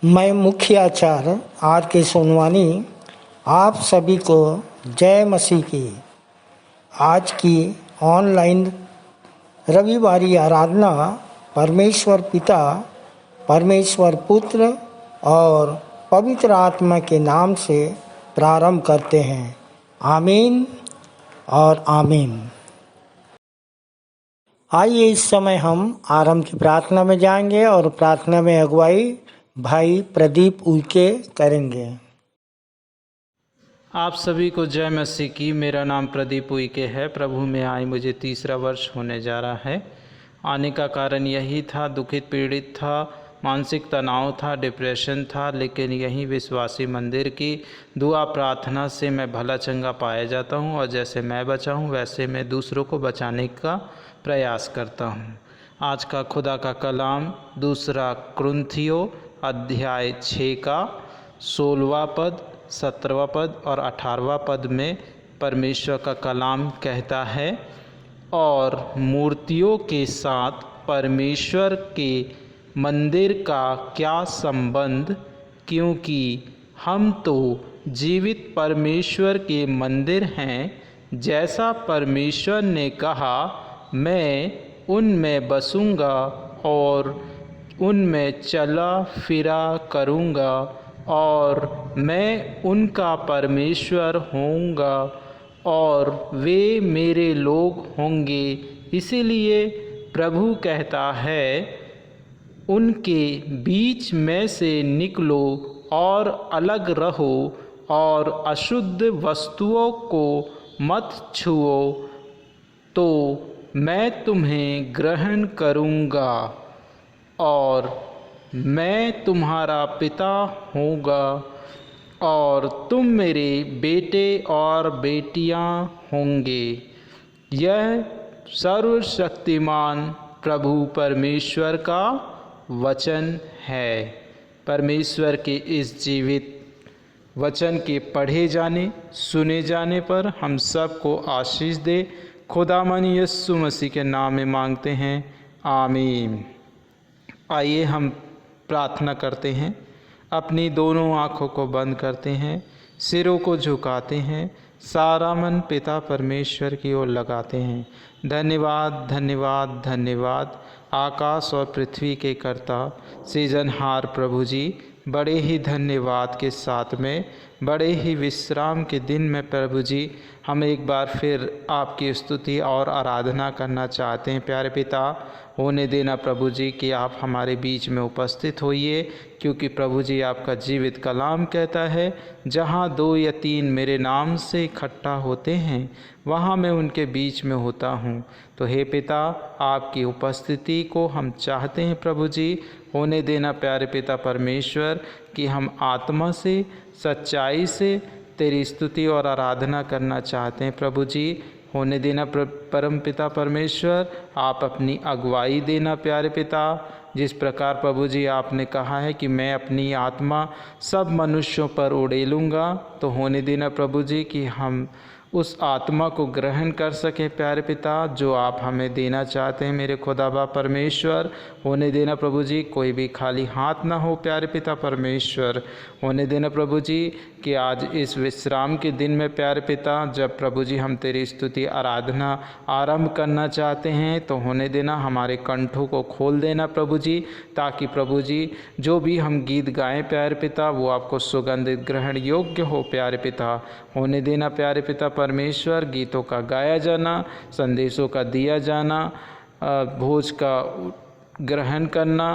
मैं मुख्य आचार्य आर के सोनवानी आप सभी को जय मसीह की। आज की ऑनलाइन रविवारी आराधना परमेश्वर पिता, परमेश्वर पुत्र और पवित्र आत्मा के नाम से प्रारंभ करते हैं। आमीन और आमीन। आइए इस समय हम आरंभ की प्रार्थना में जाएंगे और प्रार्थना में अगुवाई भाई प्रदीप उइके करेंगे। आप सभी को जय मसीह की। मेरा नाम प्रदीप उइके है। प्रभु में आए मुझे 3रा वर्ष होने जा रहा है। आने का कारण यही था, दुखित पीड़ित था, मानसिक तनाव था, डिप्रेशन था, लेकिन यही विश्वासी मंदिर की दुआ प्रार्थना से मैं भला चंगा पाया जाता हूँ और जैसे मैं बचा हूँ वैसे मैं दूसरों को बचाने का प्रयास करता हूँ। आज का खुदा का कलाम 2 कुरिन्थियों अध्याय 6 का 16वां पद, 17वां पद और 18वां पद में परमेश्वर का कलाम कहता है, और मूर्तियों के साथ परमेश्वर के मंदिर का क्या संबंध, क्योंकि हम तो जीवित परमेश्वर के मंदिर हैं। जैसा परमेश्वर ने कहा, मैं उनमें बसूंगा और उनमें चला फिरा करूंगा और मैं उनका परमेश्वर होऊंगा और वे मेरे लोग होंगे। इसीलिए प्रभु कहता है, उनके बीच में से निकलो और अलग रहो और अशुद्ध वस्तुओं को मत छुओ, तो मैं तुम्हें ग्रहण करूँगा और मैं तुम्हारा पिता होऊंगा और तुम मेरे बेटे और बेटियां होंगे। यह सर्वशक्तिमान प्रभु परमेश्वर का वचन है। परमेश्वर के इस जीवित वचन के पढ़े जाने, सुने जाने पर हम सबको आशीष दे। खुदावन यीशु मसीह के नाम में मांगते हैं, आमीन। आइए हम प्रार्थना करते हैं। अपनी दोनों आँखों को बंद करते हैं, सिरों को झुकाते हैं, सारा मन पिता परमेश्वर की ओर लगाते हैं। धन्यवाद धन्यवाद धन्यवाद आकाश और पृथ्वी के कर्ता सृजनहार प्रभु जी, बड़े ही धन्यवाद के साथ में, बड़े ही विश्राम के दिन में प्रभु जी हम एक बार फिर आपकी स्तुति और आराधना करना चाहते हैं। प्यारे पिता, होने देना प्रभु जी कि आप हमारे बीच में उपस्थित होइए, क्योंकि प्रभु जी आपका जीवित कलाम कहता है, जहाँ 2 या 3 मेरे नाम से इकट्ठा होते हैं वहाँ मैं उनके बीच में होता हूँ। तो हे पिता, आपकी उपस्थिति को हम चाहते हैं प्रभु जी। होने देना प्यारे पिता परमेश्वर कि हम आत्मा से, सच्चाई से तेरी स्तुति और आराधना करना चाहते हैं प्रभु जी। होने देना परम पिता परमेश्वर, आप अपनी अगुवाई देना प्यारे पिता। जिस प्रकार प्रभु जी आपने कहा है कि मैं अपनी आत्मा सब मनुष्यों पर उड़ेलूँगा, तो होने देना प्रभु जी कि हम उस आत्मा को ग्रहण कर सकें प्यारे पिता, जो आप हमें देना चाहते हैं मेरे खुदाबा परमेश्वर। होने देना प्रभु जी कोई भी खाली हाथ ना हो प्यारे पिता परमेश्वर। होने देना प्रभु जी कि आज इस विश्राम के दिन में प्यारे पिता, जब प्रभु जी हम तेरी स्तुति आराधना आरंभ करना चाहते हैं, तो होने देना हमारे कंठों को खोल देना प्रभु जी, ताकि प्रभु जी जो भी हम गीत गाएं प्यारे पिता, वो आपको सुगंधित ग्रहण योग्य हो प्यारे पिता। होने देना प्यारे पिता परमेश्वर, गीतों का गाया जाना, संदेशों का दिया जाना, भोज का ग्रहण करना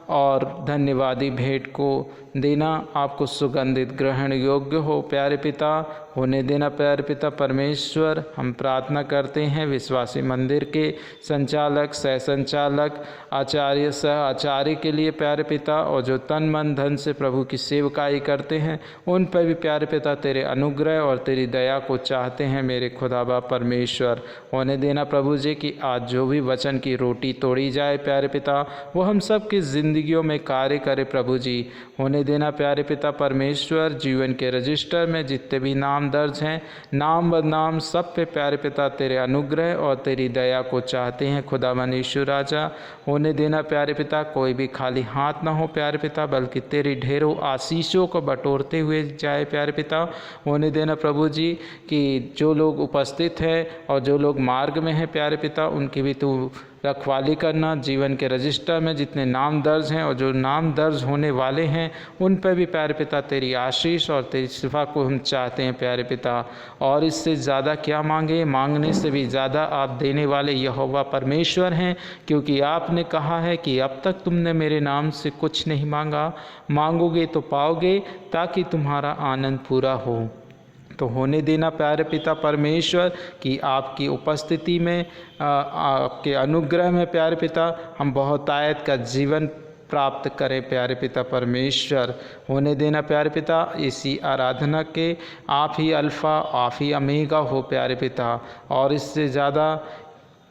और धन्यवादी भेंट को देना आपको सुगंधित ग्रहण योग्य हो प्यारे पिता। होने देना प्यारे पिता परमेश्वर। हम प्रार्थना करते हैं विश्वासी मंदिर के संचालक, सह संचालक, आचार्य, सह आचार्य के लिए प्यारे पिता, और जो तन मन धन से प्रभु की सेवकाई करते हैं उन पर भी प्यारे पिता तेरे अनुग्रह और तेरी दया को चाहते हैं मेरे खुदाबा परमेश्वर। होने देना प्रभु जी कि आज जो भी वचन की रोटी तोड़ी जाए प्यारे पिता, वो हम सब की जिंदगियों में कार्य करे प्रभु जी। होने देना प्यारे पिता परमेश्वर, जीवन के रजिस्टर में जितने भी नाम नाम दर्ज हैं। नाम बदनाम सब पे प्यारे पिता तेरे अनुग्रह और तेरी दया को चाहते हैं। खुदावन यीशु राजा, होने देना प्यारे पिता कोई भी खाली हाथ ना हो प्यारे पिता, बल्कि तेरी ढेरों आशीषों को बटोरते हुए जाए प्यारे पिता। होने देना प्रभु जी कि जो लोग उपस्थित हैं और जो लोग मार्ग में हैं प्यारे पिता, उनकी भी तू रखवाली करना। जीवन के रजिस्टर में जितने नाम दर्ज हैं और जो नाम दर्ज होने वाले हैं, उन पर भी प्यारे पिता तेरी आशीष और तेरी शिफा को हम चाहते हैं प्यारे पिता। और इससे ज़्यादा क्या मांगे, मांगने से भी ज़्यादा आप देने वाले यहोवा परमेश्वर हैं, क्योंकि आपने कहा है कि अब तक तुमने मेरे नाम से कुछ नहीं मांगा, मांगोगे तो पाओगे, ताकि तुम्हारा आनंद पूरा हो। तो होने देना प्यारे पिता परमेश्वर कि आपकी उपस्थिति में, आपके अनुग्रह में प्यारे पिता हम बहुतायत का जीवन प्राप्त करें प्यारे पिता परमेश्वर। होने देना प्यारे पिता इसी आराधना के आप ही अल्फ़ा आप ही ओमेगा हो प्यारे पिता। और इससे ज़्यादा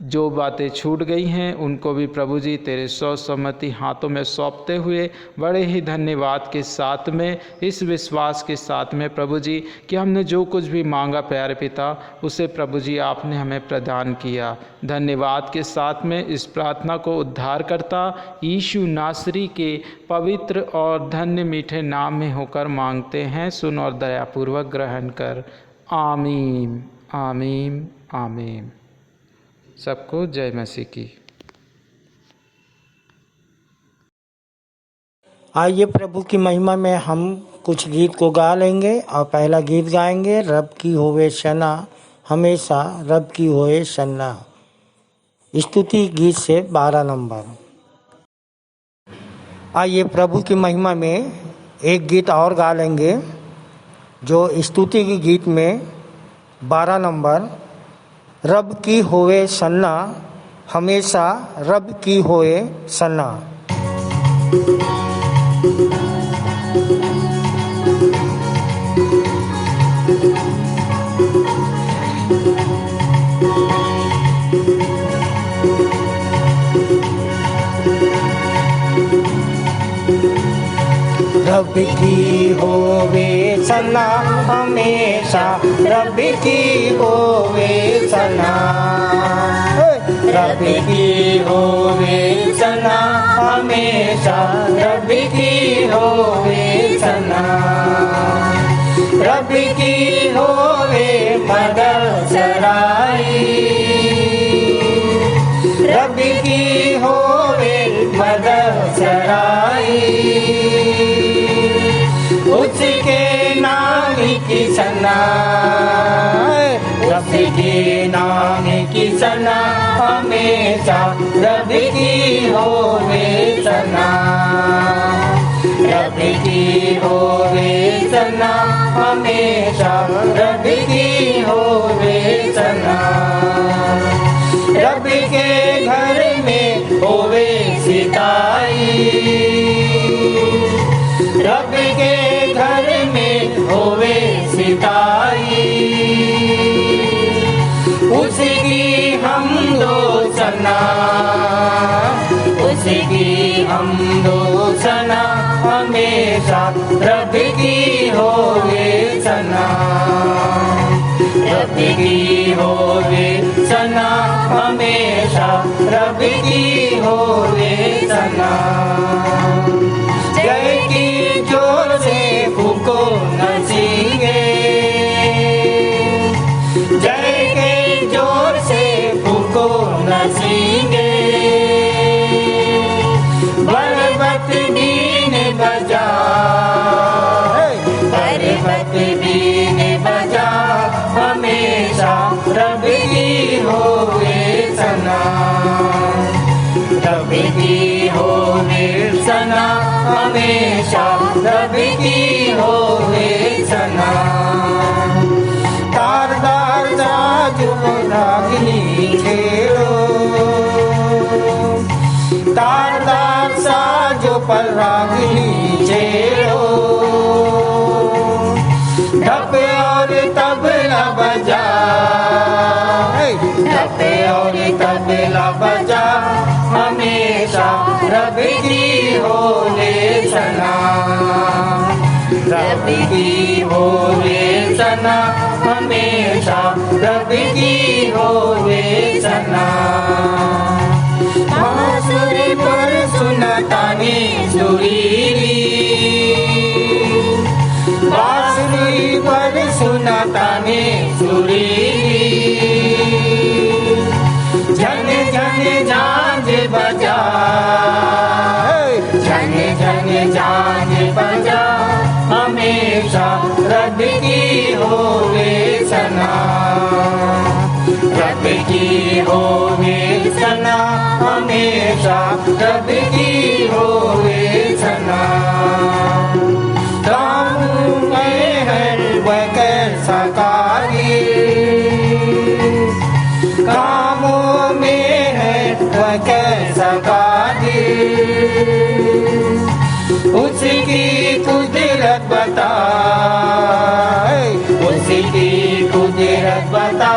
जो बातें छूट गई हैं उनको भी प्रभु जी तेरे सर्वसम्मति हाथों में सौंपते हुए बड़े ही धन्यवाद के साथ में, इस विश्वास के साथ में प्रभु जी कि हमने जो कुछ भी मांगा प्यारे पिता, उसे प्रभु जी आपने हमें प्रदान किया। धन्यवाद के साथ में इस प्रार्थना को उद्धारकर्ता यीशु नासरी के पवित्र और धन्य मीठे नाम में होकर मांगते हैं। सुन और दयापूर्वक ग्रहण कर। आमीन आमीन आमीन। सबको जय मसीह की। आइए प्रभु की महिमा में हम कुछ गीत को गा लेंगे और पहला गीत गाएंगे, रब की होवे सना हमेशा, रब की होए सन्ना। स्तुति गीत से 12 नंबर। आइए प्रभु की महिमा में एक गीत और गा लेंगे जो स्तुति के गीत में 12 नंबर, रब की होए सन्ना हमेशा, रब की होए सन्ना। रब की होवे सना हमेशा, रब की होवे सना, रब की होवे सना हमेशा, रब की होवे सना। रब की होवे मदद सराई, रब की होवे मदद सराई। उसके नाम की सना, रब के नाम की सना हमेशा, रब की होवे सना, रब की होवे सना हमेशा, रब की होवे सना। रब के घर में होवे सिताई, रब के घर में होवे सिताई। उसकी हम दो सना, उसकी हम दो सना हमेशा, रब की होवे सना, रब की होवे सना हमेशा, रब की होवे सना। जय की जोर से फूको नसीगे, जय के जोर से फूको नसीगे। बरबत बीन बजा, बरबत बीन बजा हमेशा, रब की होवे सना, रब की होवे सना हमेशा, रब की होवे सना। तारदार साजो रागिनी छेड़ो, तारदार साजो पर रागिनी छेड़ो। ढप और तबला बजा, ढप और तबला बजा हमेशा, रब की होवे सना, रब की होवे सना हमेशा प्रभु की होवे सना। बांसुरी पर सुनतानी सुरीली, बांसुरी पर सुनतानी सुरीली, जन जन झांझ बजा, जन जन झांझ बजा, हमेशा रब की होवे सना, रब की होवे सना, हमेशा रब की होवे सना। काम में है वह कैसा कादिर, कामों में है वह कैसा कादिर, उसकी कुदरत बता, उसकी कुदरत बता,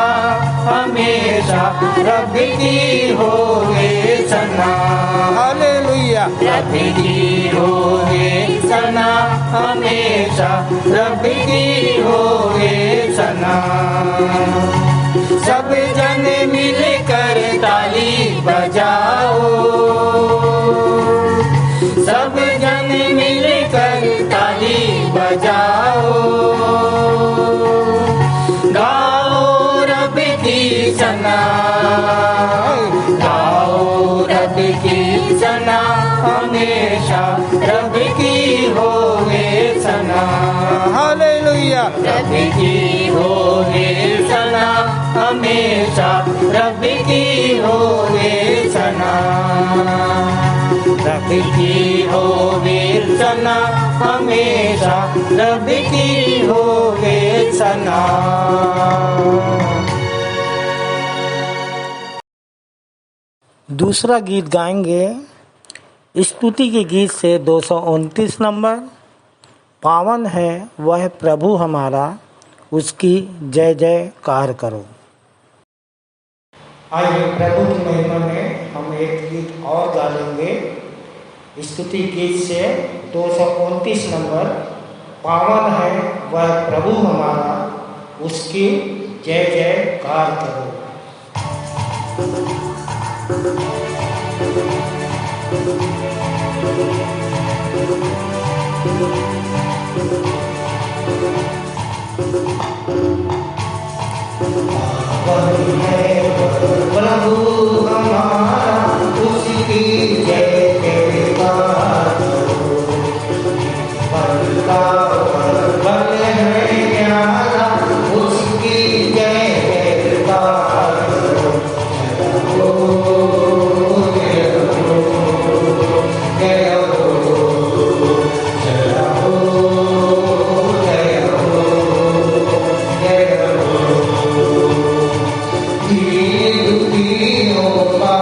हमेशा रब की होवे सना। हालेलुया। रब की होवे सना, हमेशा रब की होवे सना। सब जन मिलकर ताली बजाओ, सब जन मिलकर ताली बजाओ, गाओ रब की सना, गाओ रब की सना, हमेशा रब की होवे सना। हालेलुया। रब की होवे सना, हमेशा रब की होवे सना, रब की होवे सना, हमेशा रब की होवे सना। दूसरा गीत गाएंगे स्तुति के गीत से 229 नंबर, पावन है वह प्रभु हमारा, उसकी जय जयकार करो। आइए प्रभु की महिमा में हम एक गीत और गा लेंगे स्तुति गीत से 229 नंबर, पावन है वह प्रभु हमारा, उसकी जय जयकार करो। प्रभु हमारा, उसकी जय जयकार करो। बल है न्यारा, उसकी जय जयकार करो। Oh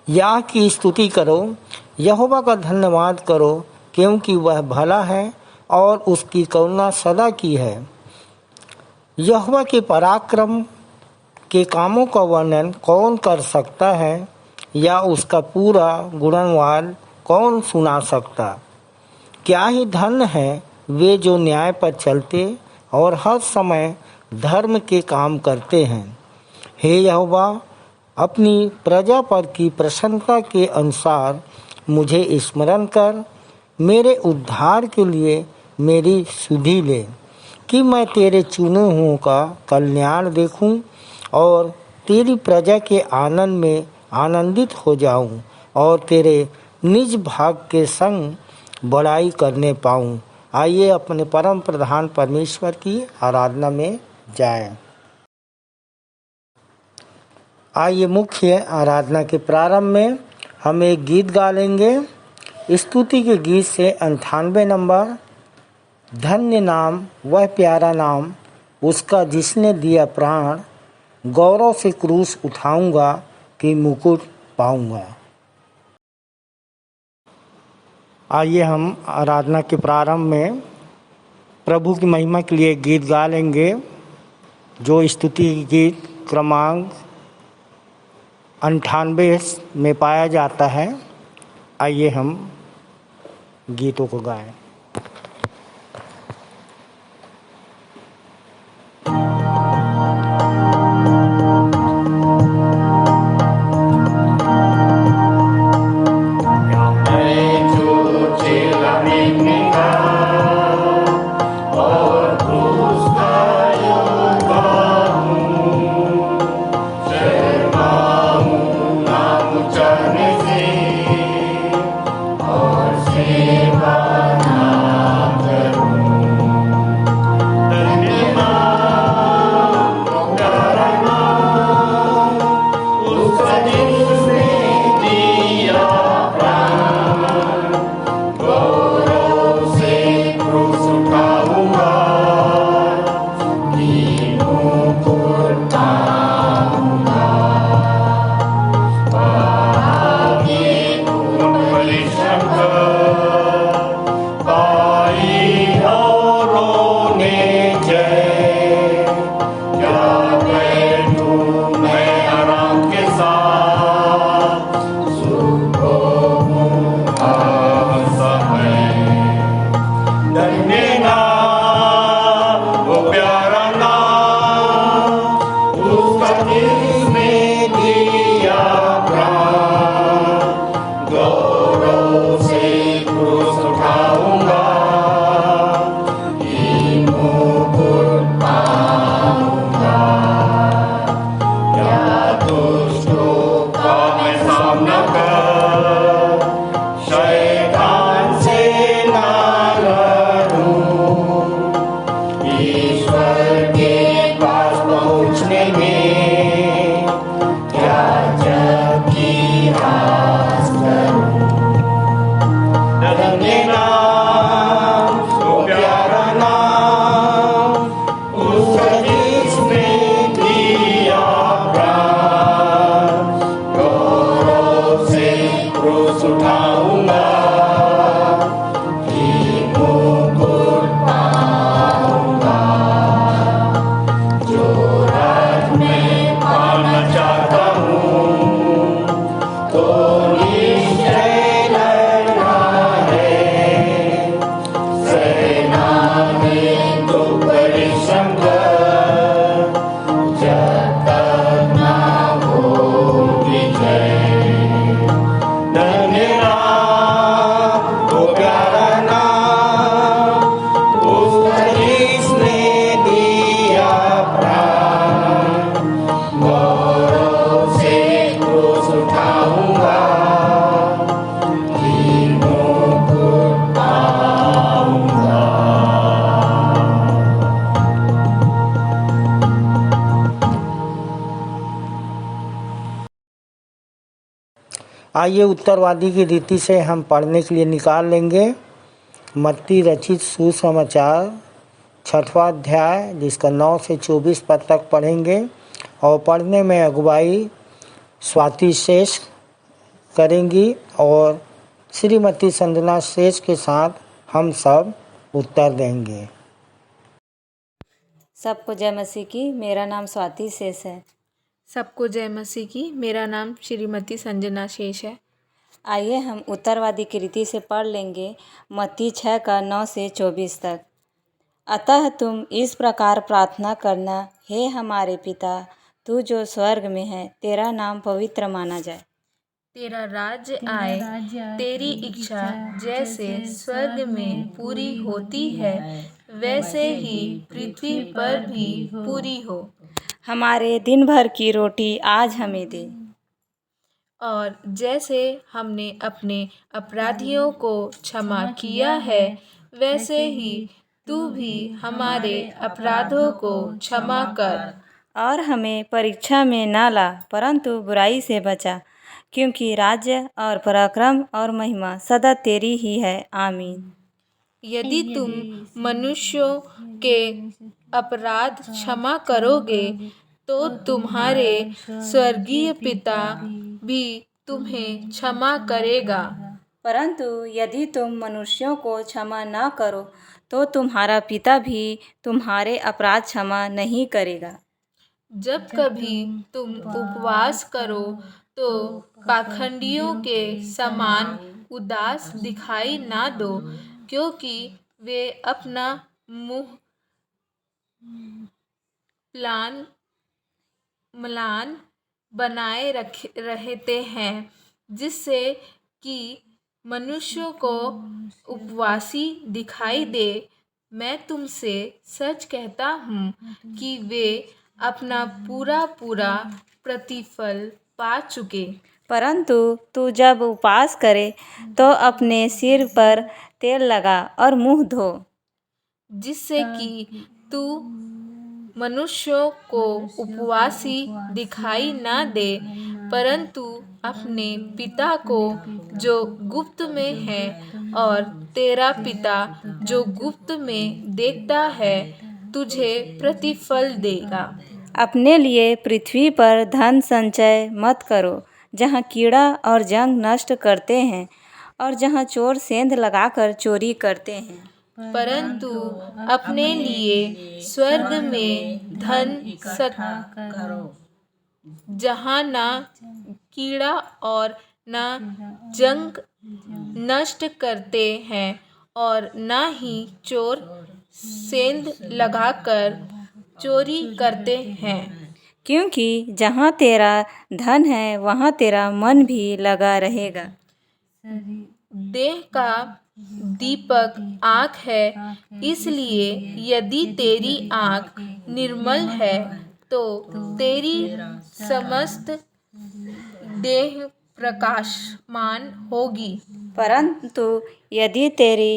या की स्तुति करो, यहोवा का धन्यवाद करो, क्योंकि वह भला है और उसकी करुणा सदा की है। यहोवा के पराक्रम के कामों का वर्णन कौन कर सकता है, या उसका पूरा गुणगान कौन सुना सकता। क्या ही धन्य है वे जो न्याय पर चलते और हर समय धर्म के काम करते हैं। हे यहोवा, अपनी प्रजा पर की प्रसन्नता के अनुसार मुझे स्मरण कर, मेरे उद्धार के लिए मेरी सुधि ले, कि मैं तेरे चुने हुओं का कल्याण देखूं और तेरी प्रजा के आनंद में आनंदित हो जाऊं और तेरे निज भाग के संग बड़ाई करने पाऊं। आइए अपने परम प्रधान परमेश्वर की आराधना में जाएं। आइए मुख्य आराधना के प्रारंभ में हम एक गीत गा लेंगे। स्तुति के गीत से 98 नंबर, धन्य नाम वह प्यारा नाम उसका जिसने दिया प्राण, गौरव से क्रूस उठाऊंगा कि मुकुट पाऊंगा। आइए हम आराधना के प्रारंभ में प्रभु की महिमा के लिए गीत गा लेंगे, जो स्तुति गीत क्रमांक 98 में पाया जाता है। आइए हम गीतों को गाएं। आइए उत्तरवादी की रीति से हम पढ़ने के लिए निकाल लेंगे। मत्ती रचित सुसमाचार 6वां अध्याय, जिसका 9 से 24 पद तक पढ़ेंगे और पढ़ने में अगुवाई स्वाति शेष करेंगी और श्रीमती संजना शेष के साथ हम सब उत्तर देंगे। सबको जय मसीह की। मेरा नाम स्वाति शेष है। सबको जय मसीह की। मेरा नाम श्रीमती संजना शेष है। आइए हम उत्तरवादी की रीति से पढ़ लेंगे मत्ती 6 का 9 से 24 तक। अतः तुम इस प्रकार प्रार्थना करना, हे हमारे पिता, तू जो स्वर्ग में है, तेरा नाम पवित्र माना जाए। तेरा राज्य आए, तेरी इच्छा जैसे स्वर्ग में पूरी होती है वैसे ही पृथ्वी पर भी पूरी हो। हमारे दिन भर की रोटी आज हमें दे, और जैसे हमने अपने अपराधियों को क्षमा किया है वैसे ही तू भी हमारे अपराधों को क्षमा कर। और हमें परीक्षा में ना ला, परंतु बुराई से बचा, क्योंकि राज्य और पराक्रम और महिमा सदा तेरी ही है। आमीन। यदि तुम मनुष्यों के अपराध क्षमा करोगे तो तुम्हारे स्वर्गीय पिता भी तुम्हें क्षमा करेगा। परंतु यदि तुम मनुष्यों को क्षमा ना करो तो तुम्हारा पिता भी तुम्हारे अपराध क्षमा नहीं करेगा। जब कभी तुम उपवास करो तो पाखंडियों के समान उदास दिखाई ना दो, क्योंकि वे अपना मुंह म्लान बनाए रहते हैं, जिससे कि मनुष्यों को उपवासी दिखाई दे। मैं तुमसे सच कहता हूँ कि वे अपना पूरा प्रतिफल पा चुके। परंतु तू जब उपवास करे तो अपने सिर पर तेल लगा और मुंह धो, जिससे कि तू मनुष्यों को उपवासी दिखाई ना दे, परंतु अपने पिता को जो गुप्त में है, और तेरा पिता जो गुप्त में देखता है तुझे प्रतिफल देगा। अपने लिए पृथ्वी पर धन संचय मत करो, जहाँ कीड़ा और जंग नष्ट करते हैं और जहाँ चोर सेंध लगाकर चोरी करते हैं, परंतु अपने लिए स्वर्ग में धन इकट्ठा करो, जहाँ ना कीड़ा और ना जंग नष्ट करते हैं और ना ही चोर सेंध लगाकर चोरी करते हैं। क्योंकि जहाँ तेरा धन है वहाँ तेरा मन भी लगा रहेगा। देह का दीपक आँख है, इसलिए यदि तेरी आँख निर्मल है तो तेरी समस्त देह प्रकाशमान होगी। परंतु यदि तेरी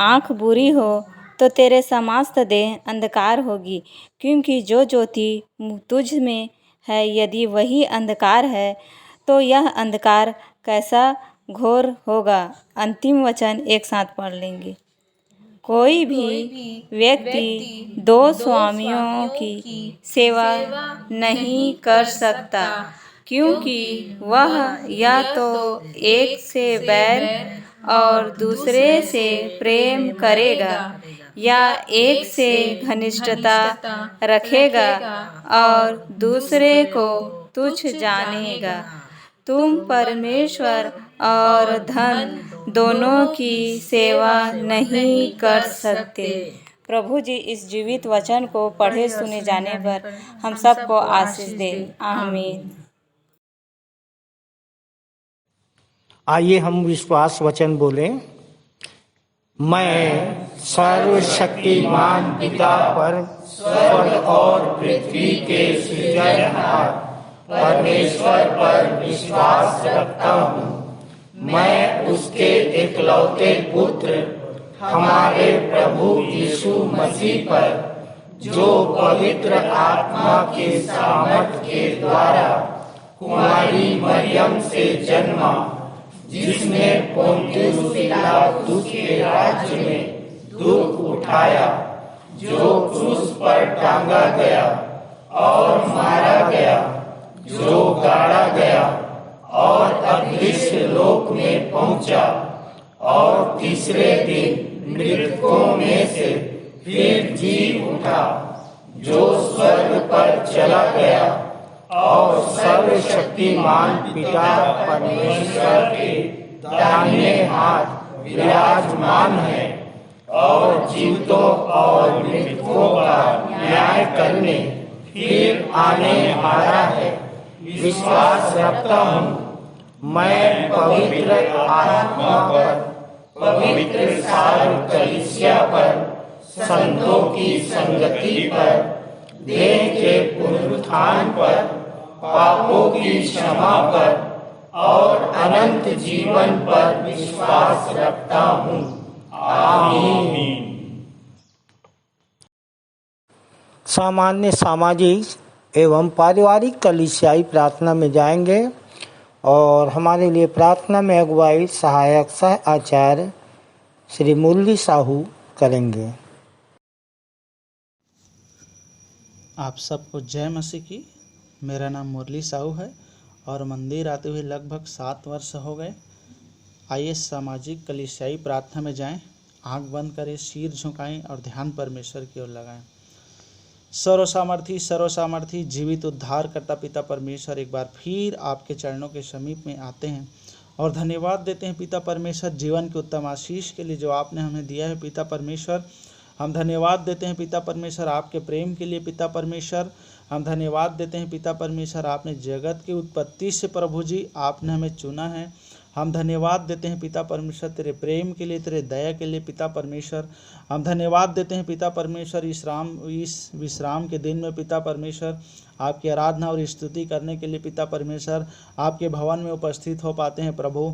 आँख बुरी हो तो तेरे समस्त देह अंधकार होगी। क्योंकि जो ज्योति तुझ में है, यदि वही अंधकार है, तो यह अंधकार कैसा घोर होगा। अंतिम वचन एक साथ पढ़ लेंगे। कोई भी व्यक्ति दो स्वामियों की सेवा नहीं कर सकता, क्योंकि वह या तो एक से बैर और दूसरे से प्रेम करेगा, या एक से घनिष्ठता रखेगा और दूसरे को तुच्छ जानेगा। तुम परमेश्वर और धन दोनों की सेवा नहीं कर सकते। प्रभु जी इस जीवित वचन को पढ़े सुने जाने पर हम सबको आशीष दे। आमीन। आइए हम विश्वास वचन बोलें। मैं सर्वशक्तिमान पिता पर स्वर्ग और पृथ्वी के सृजनहार परमेश्वर पर विश्वास रखता हूँ। मैं उसके एकलौते पुत्र हमारे प्रभु यीशु मसीह पर, जो पवित्र आत्मा के सामर्थ के द्वारा कुमारी मरियम से जन्मा, जिसने पोंतियुस पिलातुस के राज्य में दुख उठाया, जो क्रूस पर टांगा गया और मारा गया, जो गाड़ा गया और अदृश्य लोक में पहुंचा, और तीसरे दिन मृतकों में से फिर जी उठा, जो स्वर्ग पर चला गया और सर्वशक्तिमान पिता परमेश्वर के दाहिने हाथ विराजमान है, और जीवितों और मृतकों का न्याय करने फिर आने वाला है। विश्वास रखता हूँ मैं पवित्र आत्मा पर, पवित्र सारी कलीसिया पर, संतों की संगति पर, देह के पुनरुत्थान पर, पापों की क्षमा पर और अनंत जीवन पर विश्वास रखता हूँ। आमीन। सामान्य सामाजिक एवं पारिवारिक कलीसियाई प्रार्थना में जाएंगे और हमारे लिए प्रार्थना में अगुवाई सहायक सह आचार्य श्री मुरली साहू करेंगे। आप सबको जय मसीह की। मेरा नाम मुरली साहू है और मंदिर आते हुए लगभग 7 वर्ष हो गए। आइए सामाजिक कलीसियाई प्रार्थना में जाएं। आंख बंद करें, सिर झुकाएं और ध्यान परमेश्वर की ओर लगाएं। सर्वसामर्थी जीवित उद्धार करता पिता परमेश्वर, एक बार फिर आपके चरणों के समीप में आते हैं और धन्यवाद देते हैं पिता परमेश्वर जीवन के उत्तम आशीष के लिए जो आपने हमें दिया है। पिता परमेश्वर हम धन्यवाद देते हैं पिता परमेश्वर आपके प्रेम के लिए। पिता परमेश्वर हम धन्यवाद देते हैं पिता परमेश्वर आपने जगत की उत्पत्ति से प्रभु जी आपने हमें चुना है। हम धन्यवाद देते हैं पिता परमेश्वर तेरे प्रेम के लिए, तेरे दया के लिए। पिता परमेश्वर हम धन्यवाद देते हैं पिता परमेश्वर इस विश्राम के दिन में पिता परमेश्वर आपकी आराधना और स्तुति करने के लिए पिता परमेश्वर आपके भवन में उपस्थित हो पाते हैं। प्रभु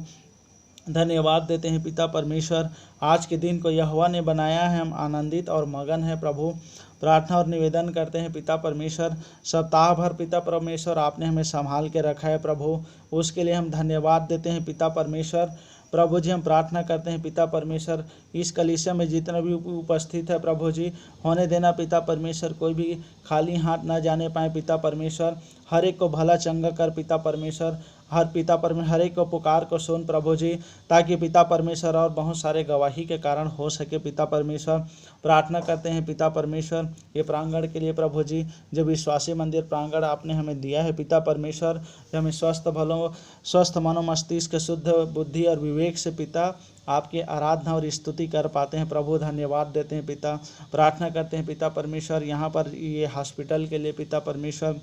धन्यवाद देते हैं पिता परमेश्वर आज के दिन को यहोवा ने बनाया है, हम आनंदित और मगन हैं। प्रभु प्रार्थना और निवेदन करते हैं पिता परमेश्वर सप्ताह भर पिता परमेश्वर आपने हमें संभाल के रखा है प्रभु, उसके लिए हम धन्यवाद देते हैं पिता परमेश्वर। प्रभु जी हम प्रार्थना करते हैं पिता परमेश्वर इस कलीसिया में जितने भी उपस्थित है प्रभु जी होने देना पिता परमेश्वर, कोई भी खाली हाथ ना जाने पाए पिता परमेश्वर। हर एक को भला चंगा कर पिता परमेश्वर, हर एक को पुकार को सुन प्रभु जी, ताकि पिता परमेश्वर और बहुत सारे गवाही के कारण हो सके पिता परमेश्वर। प्रार्थना करते हैं पिता परमेश्वर ये प्रांगण के लिए प्रभु जी, जो विश्वासी मंदिर प्रांगण आपने हमें दिया है पिता परमेश्वर, जो हमें स्वस्थ मनो मस्तिष्क शुद्ध बुद्धि और विवेक से पिता आपकी आराधना और स्तुति कर पाते हैं प्रभु। धन्यवाद देते हैं पिता। प्रार्थना करते हैं पिता परमेश्वर यहाँ पर ये हॉस्पिटल के लिए पिता परमेश्वर,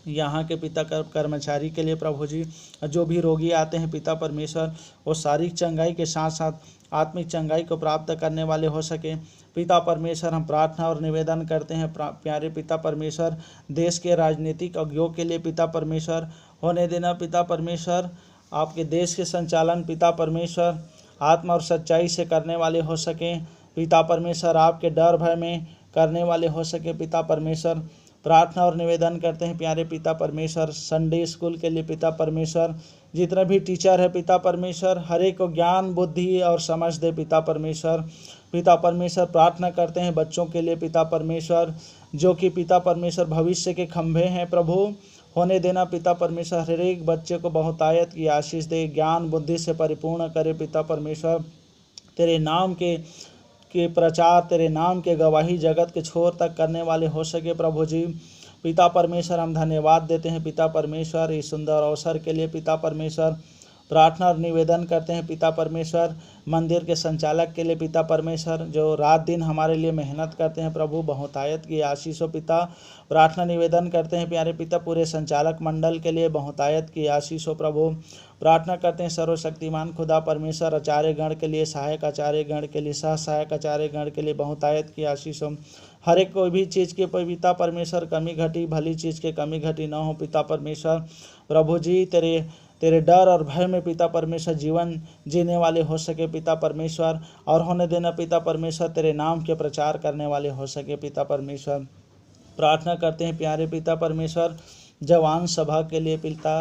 यहाँ के पिता कर्मचारी के लिए प्रभु जी, जो भी रोगी आते हैं पिता परमेश्वर वो शारीरिक चंगाई के साथ साथ आत्मिक चंगाई को प्राप्त करने वाले हो सके पिता परमेश्वर। हम प्रार्थना और निवेदन करते हैं प्यारे पिता परमेश्वर देश के राजनीतिक अज्ञों के लिए पिता परमेश्वर होने देना पिता परमेश्वर, आपके देश के संचालन पिता परमेश्वर आत्मा और सच्चाई से करने वाले हो सकें पिता परमेश्वर, आपके डर भय में करने वाले हो सके पिता परमेश्वर। प्रार्थना और निवेदन करते हैं प्यारे पिता परमेश्वर संडे स्कूल के लिए पिता परमेश्वर, जितने भी टीचर है पिता परमेश्वर हर एक को ज्ञान बुद्धि और समझ दे पिता परमेश्वर। पिता परमेश्वर प्रार्थना करते हैं बच्चों के लिए पिता परमेश्वर, जो कि पिता परमेश्वर भविष्य के खंभे हैं प्रभु होने देना पिता परमेश्वर। हर एक बच्चे को बहुतायत की आशीष दे, ज्ञान बुद्धि से परिपूर्ण करे पिता परमेश्वर। तेरे नाम के प्रचार, तेरे नाम के गवाही जगत के छोर तक करने वाले हो सके प्रभु जी। पिता परमेश्वर हम धन्यवाद देते हैं पिता परमेश्वर इस सुंदर अवसर के लिए पिता परमेश्वर। प्रार्थना और निवेदन करते हैं पिता परमेश्वर मंदिर के संचालक के लिए पिता परमेश्वर, जो रात दिन हमारे लिए मेहनत करते हैं प्रभु, बहुतायत की आशीष हो पिता। प्रार्थना निवेदन करते हैं प्यारे पिता पूरे संचालक मंडल के लिए बहुतायत की आशीष हो प्रभु। प्रार्थना करते हैं सर्वशक्तिमान खुदा परमेश्वर आचार्य गण के लिए, सहायक आचार्य गण के लिए, सह सहायक आचार्य गण के लिए बहुतायत की आशीष हो। हर एक कोई भी चीज़ के पिता परमेश्वर कमी घटी, भली चीज़ के कमी घटी न हो पिता परमेश्वर। प्रभु जी तेरे डर और भय में पिता परमेश्वर जीवन जीने वाले हो सके पिता परमेश्वर, और होने देना पिता परमेश्वर तेरे नाम के प्रचार करने वाले हो सके पिता परमेश्वर। प्रार्थना करते हैं प्यारे पिता परमेश्वर जवान सभा के लिए पिता,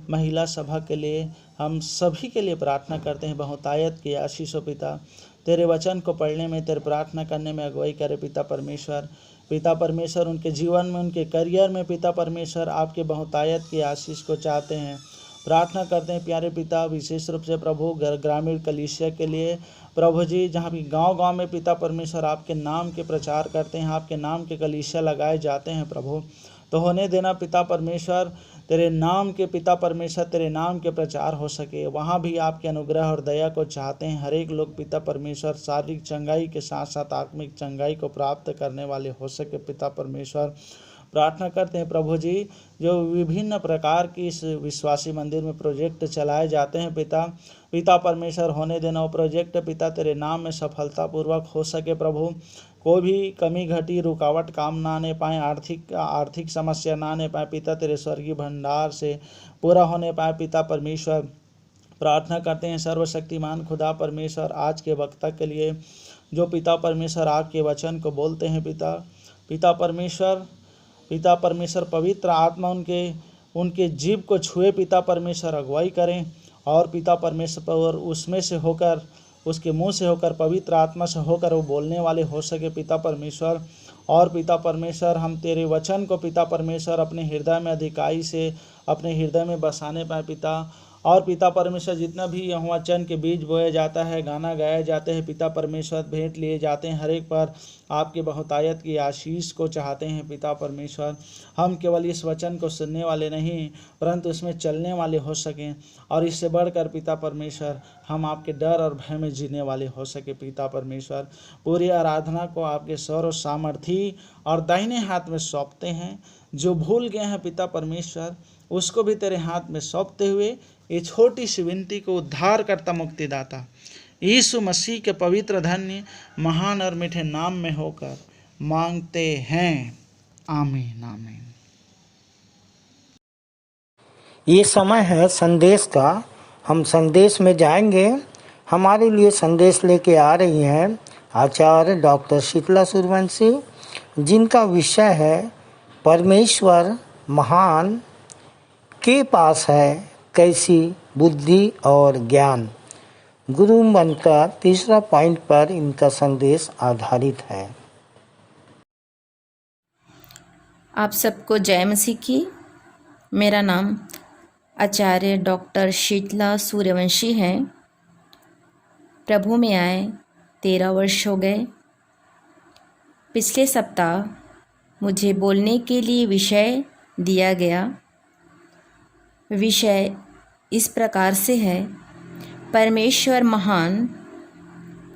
महिला सभा के लिए, हम सभी के लिए प्रार्थना करते हैं बहुतायत की आशीष हो पिता। तेरे वचन को पढ़ने में, तेरे प्रार्थना करने में अगुवाई करे पिता परमेश्वर। पिता परमेश्वर उनके जीवन में, उनके करियर में पिता परमेश्वर आपके बहुतायत की आशीष को चाहते हैं। प्रार्थना करते हैं प्यारे पिता विशेष रूप से प्रभु ग्रामीण कलीसिया के लिए प्रभु जी, जहाँ भी गांव-गांव में पिता परमेश्वर आपके नाम के प्रचार करते हैं, आपके नाम के कलीसिया लगाए जाते हैं प्रभु, तो होने देना पिता परमेश्वर, तेरे नाम के पिता परमेश्वर, तेरे नाम के प्रचार हो सके। वहाँ भी आपके अनुग्रह और दया को चाहते हैं। हर एक लोग पिता परमेश्वर शारीरिक चंगाई के साथ साथ आत्मिक चंगाई को प्राप्त करने वाले हो सके पिता परमेश्वर। प्रार्थना करते हैं प्रभु जी, जो विभिन्न प्रकार की इस विश्वासी मंदिर में प्रोजेक्ट चलाए जाते हैं पिता परमेश्वर, होने देना वो प्रोजेक्ट पिता तेरे नाम में सफलतापूर्वक हो सके प्रभु। कोई भी कमी घटी रुकावट काम ना आने पाए, आर्थिक समस्या ना आने पाए पिता, तेरे स्वर्गीय भंडार से पूरा होने पाए पिता परमेश्वर। प्रार्थना करते हैं सर्वशक्तिमान खुदा परमेश्वर, आज के वक्ता के लिए जो पिता परमेश्वर आपके वचन को बोलते हैं पिता परमेश्वर पवित्र आत्मा उनके जीव को छुए पिता परमेश्वर, अगुवाई करें और पिता परमेश्वर उसमें से होकर, उसके मुंह से होकर, पवित्र आत्मा से होकर वो बोलने वाले हो सके पिता परमेश्वर। और पिता परमेश्वर, हम तेरे वचन को पिता परमेश्वर अपने हृदय में अधिकाई से अपने हृदय में बसाने पाए पिता। और पिता परमेश्वर, जितना भी यह वचन के बीज बोया जाता है, गाना गाए जाते हैं पिता परमेश्वर, भेंट लिए जाते हैं, हर एक पर आपके बहुतायत की आशीष को चाहते हैं पिता परमेश्वर। हम केवल इस वचन को सुनने वाले नहीं, परंतु उसमें चलने वाले हो सकें, और इससे बढ़कर पिता परमेश्वर हम आपके डर और भय में जीने वाले हो सके पिता परमेश्वर। पूरी आराधना को आपके सर्व सामर्थी और दाहिने हाथ में सौंपते हैं। जो भूल गए हैं पिता परमेश्वर, उसको भी तेरे हाथ में सौंपते हुए ये छोटी सी विनती को उद्धारकर्ता मुक्तिदाता यीशु मसीह के पवित्र धन्य महान और मीठे नाम में होकर मांगते हैं, आमीन आमीन। ये समय है संदेश का। हम संदेश में जाएंगे। हमारे लिए संदेश लेके आ रही हैं आचार्य डॉक्टर शीतला सूर्यवंशी, जिनका विषय है परमेश्वर महान के पास है कैसी बुद्धि और ज्ञान। गुरु मंत्र तीसरा पॉइंट पर इनका संदेश आधारित है। आप सबको जय मसीह की। मेरा नाम आचार्य डॉक्टर शीतला सूर्यवंशी है। प्रभु में आए 13 वर्ष हो गए। पिछले सप्ताह मुझे बोलने के लिए विषय दिया गया। विषय इस प्रकार से है, परमेश्वर महान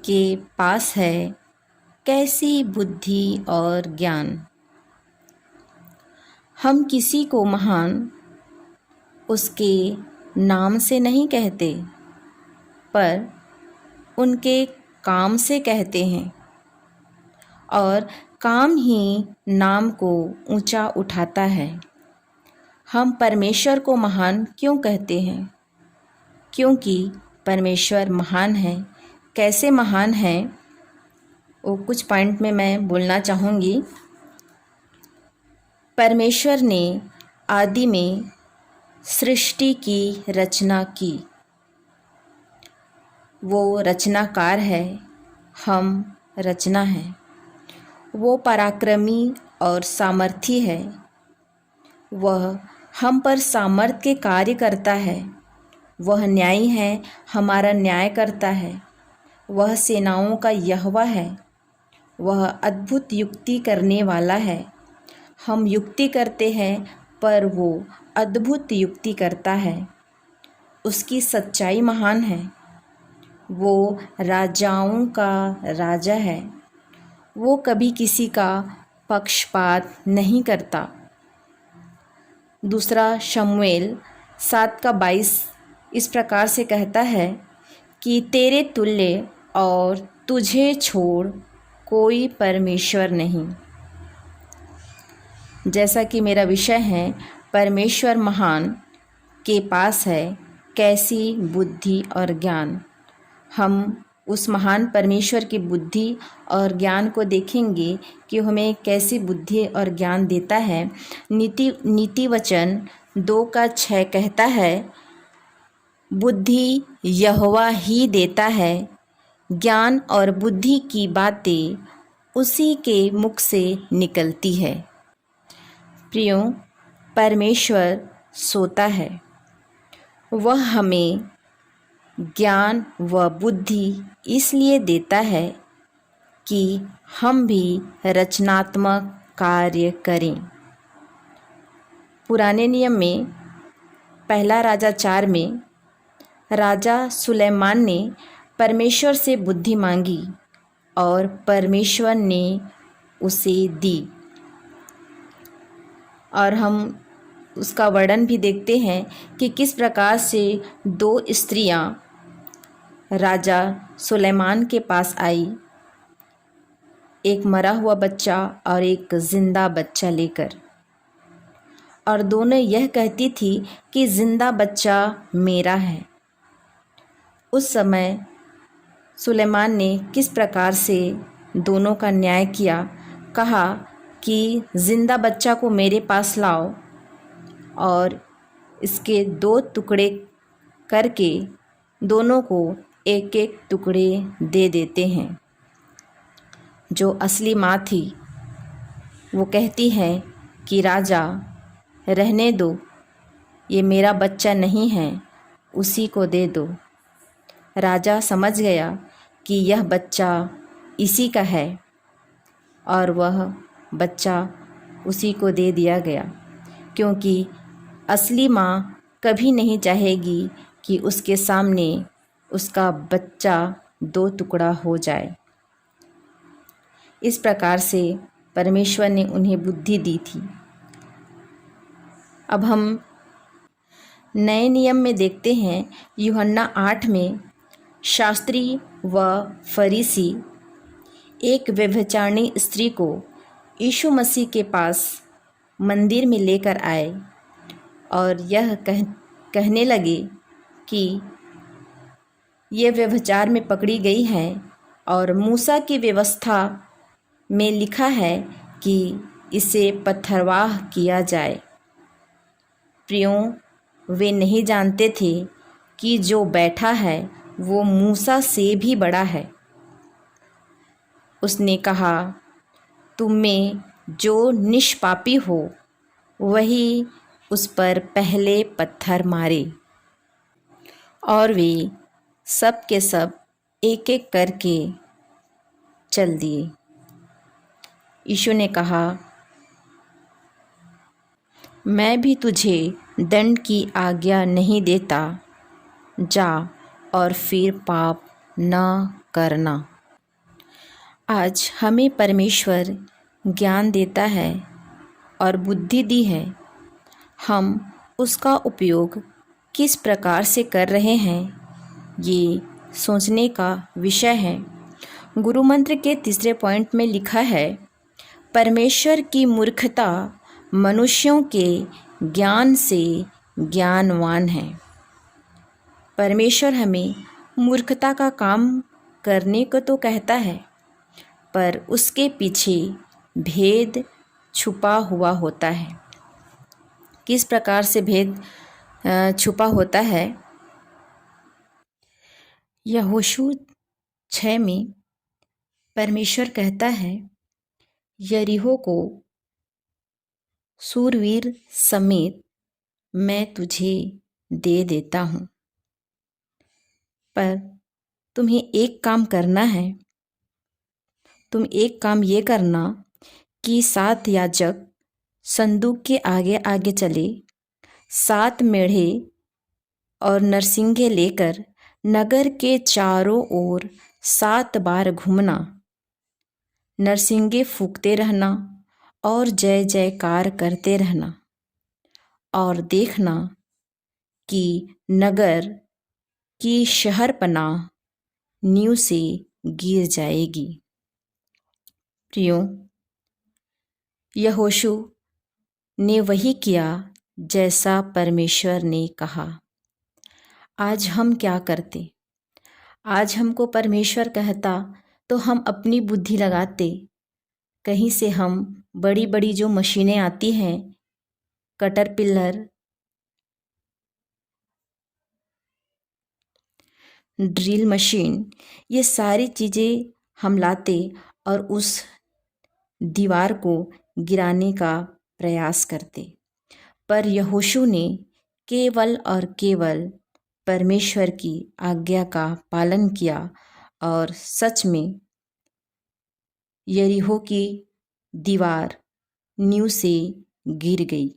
के पास है कैसी बुद्धि और ज्ञान। हम किसी को महान उसके नाम से नहीं कहते, पर उनके काम से कहते हैं, और काम ही नाम को ऊंचा उठाता है। हम परमेश्वर को महान क्यों कहते हैं? क्योंकि परमेश्वर महान है। कैसे महान है वो कुछ पॉइंट में मैं बोलना चाहूँगी। परमेश्वर ने आदि में सृष्टि की रचना की। वो रचनाकार है, हम रचना हैं। वो पराक्रमी और सामर्थी है। वह हम पर सामर्थ्य के कार्य करता है। वह न्यायी है, हमारा न्याय करता है। वह सेनाओं का यहोवा है। वह अद्भुत युक्ति करने वाला है। हम युक्ति करते हैं, पर वो अद्भुत युक्ति करता है। उसकी सच्चाई महान है। वो राजाओं का राजा है। वो कभी किसी का पक्षपात नहीं करता। दूसरा शमूएल 7:22 इस प्रकार से कहता है कि तेरे तुल्य और तुझे छोड़ कोई परमेश्वर नहीं। जैसा कि मेरा विषय है, परमेश्वर महान के पास है कैसी बुद्धि और ज्ञान। हम उस महान परमेश्वर की बुद्धि और ज्ञान को देखेंगे कि हमें कैसी बुद्धि और ज्ञान देता है। नीति वचन 2:6 कहता है, बुद्धि यहोवा ही देता है, ज्ञान और बुद्धि की बातें उसी के मुख से निकलती है। प्रियो, परमेश्वर सोता है। वह हमें ज्ञान व बुद्धि इसलिए देता है कि हम भी रचनात्मक कार्य करें। पुराने नियम में पहला राजा 4 में राजा सुलेमान ने परमेश्वर से बुद्धि मांगी और परमेश्वर ने उसे दी। और हम उसका वर्णन भी देखते हैं कि किस प्रकार से 2 स्त्रियां राजा सुलेमान के पास आई, एक मरा हुआ बच्चा और एक जिंदा बच्चा लेकर, और दोनों यह कहती थी कि जिंदा बच्चा मेरा है। उस समय सुलेमान ने किस प्रकार से दोनों का न्याय किया, कहा कि जिंदा बच्चा को मेरे पास लाओ और इसके 2 टुकड़े करके दोनों को एक एक टुकड़े दे देते हैं। जो असली माँ थी वो कहती है कि राजा रहने दो, ये मेरा बच्चा नहीं है, उसी को दे दो। राजा समझ गया कि यह बच्चा इसी का है और वह बच्चा उसी को दे दिया गया, क्योंकि असली माँ कभी नहीं चाहेगी कि उसके सामने उसका बच्चा 2 टुकड़ा हो जाए। इस प्रकार से परमेश्वर ने उन्हें बुद्धि दी थी। अब हम नए नियम में देखते हैं, यूहन्ना 8 में शास्त्री व फरीसी एक व्यभिचारिणी स्त्री को यीशु मसीह के पास मंदिर में लेकर आए और यह कहने लगे कि ये व्यभिचार में पकड़ी गई है और मूसा की व्यवस्था में लिखा है कि इसे पत्थरवाह किया जाए। प्रियों, वे नहीं जानते थे कि जो बैठा है वो मूसा से भी बड़ा है। उसने कहा, तुम में जो निष्पापी हो वही उस पर पहले पत्थर मारे। और वे सब के सब एक एक करके चल दिए। यीशु ने कहा, मैं भी तुझे दंड की आज्ञा नहीं देता, जा और फिर पाप न करना। आज हमें परमेश्वर ज्ञान देता है और बुद्धि दी है। हम उसका उपयोग किस प्रकार से कर रहे हैं, ये सोचने का विषय है। गुरु मंत्र के 3 पॉइंट में लिखा है, परमेश्वर की मूर्खता मनुष्यों के ज्ञान से ज्ञानवान है। परमेश्वर हमें मूर्खता का काम करने को तो कहता है, पर उसके पीछे भेद छुपा हुआ होता है। किस प्रकार से भेद छुपा होता है? यहोशू 6 में परमेश्वर कहता है, यरीहो को सूरवीर समेत मैं तुझे दे देता हूँ, पर तुम्हें एक काम करना है। तुम एक काम ये करना कि 7 याजक संदूक के आगे आगे चले, 7 मेढ़े और नरसिंगे लेकर नगर के चारों ओर 7 बार घूमना, नरसिंगे फूंकते रहना और जय जयकार करते रहना, और देखना कि नगर की शहरपनाह नींव से गिर जाएगी। प्रियों, यहोशू ने वही किया जैसा परमेश्वर ने कहा। आज हम क्या करते? आज हमको परमेश्वर कहता तो हम अपनी बुद्धि लगाते। कहीं से हम बड़ी बड़ी जो मशीनें आती हैं, कटरपिलर, ड्रिल मशीन, ये सारी चीज़ें हम लाते और उस दीवार को गिराने का प्रयास करते। पर यहोशू ने केवल और केवल परमेश्वर की आज्ञा का पालन किया और सच में यरीहो की दीवार नींव से गिर गई।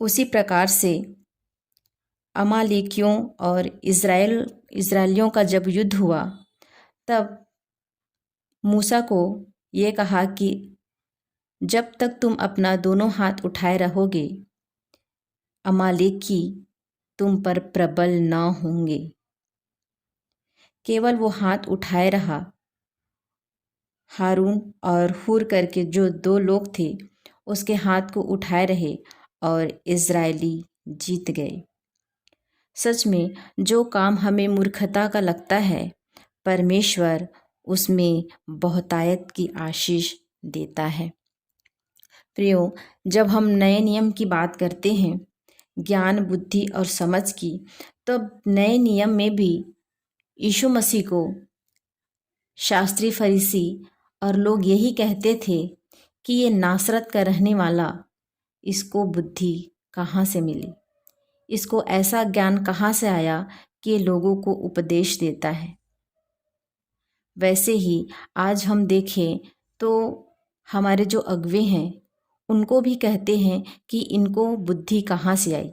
उसी प्रकार से अमालेकियों और इज़राइलियों का जब युद्ध हुआ तब मूसा को ये कहा कि जब तक तुम अपना दोनों हाथ उठाए रहोगे अमालेकी तुम पर प्रबल न होंगे। केवल वो हाथ उठाए रहा। हारून और हूर करके जो 2 लोग थे उसके हाथ को उठाए रहे और इज़राइली जीत गए। सच में जो काम हमें मूर्खता का लगता है परमेश्वर उसमें बहुतायत की आशीष देता है। प्रियो, जब हम नए नियम की बात करते हैं ज्ञान बुद्धि और समझ की, तब नए नियम में भी यीशु मसीह को शास्त्री फरीसी और लोग यही कहते थे कि ये नासरत का रहने वाला, इसको बुद्धि कहाँ से मिली, इसको ऐसा ज्ञान कहाँ से आया कि ये लोगों को उपदेश देता है। वैसे ही आज हम देखें तो हमारे जो अगुवे हैं उनको भी कहते हैं कि इनको बुद्धि कहाँ से आई,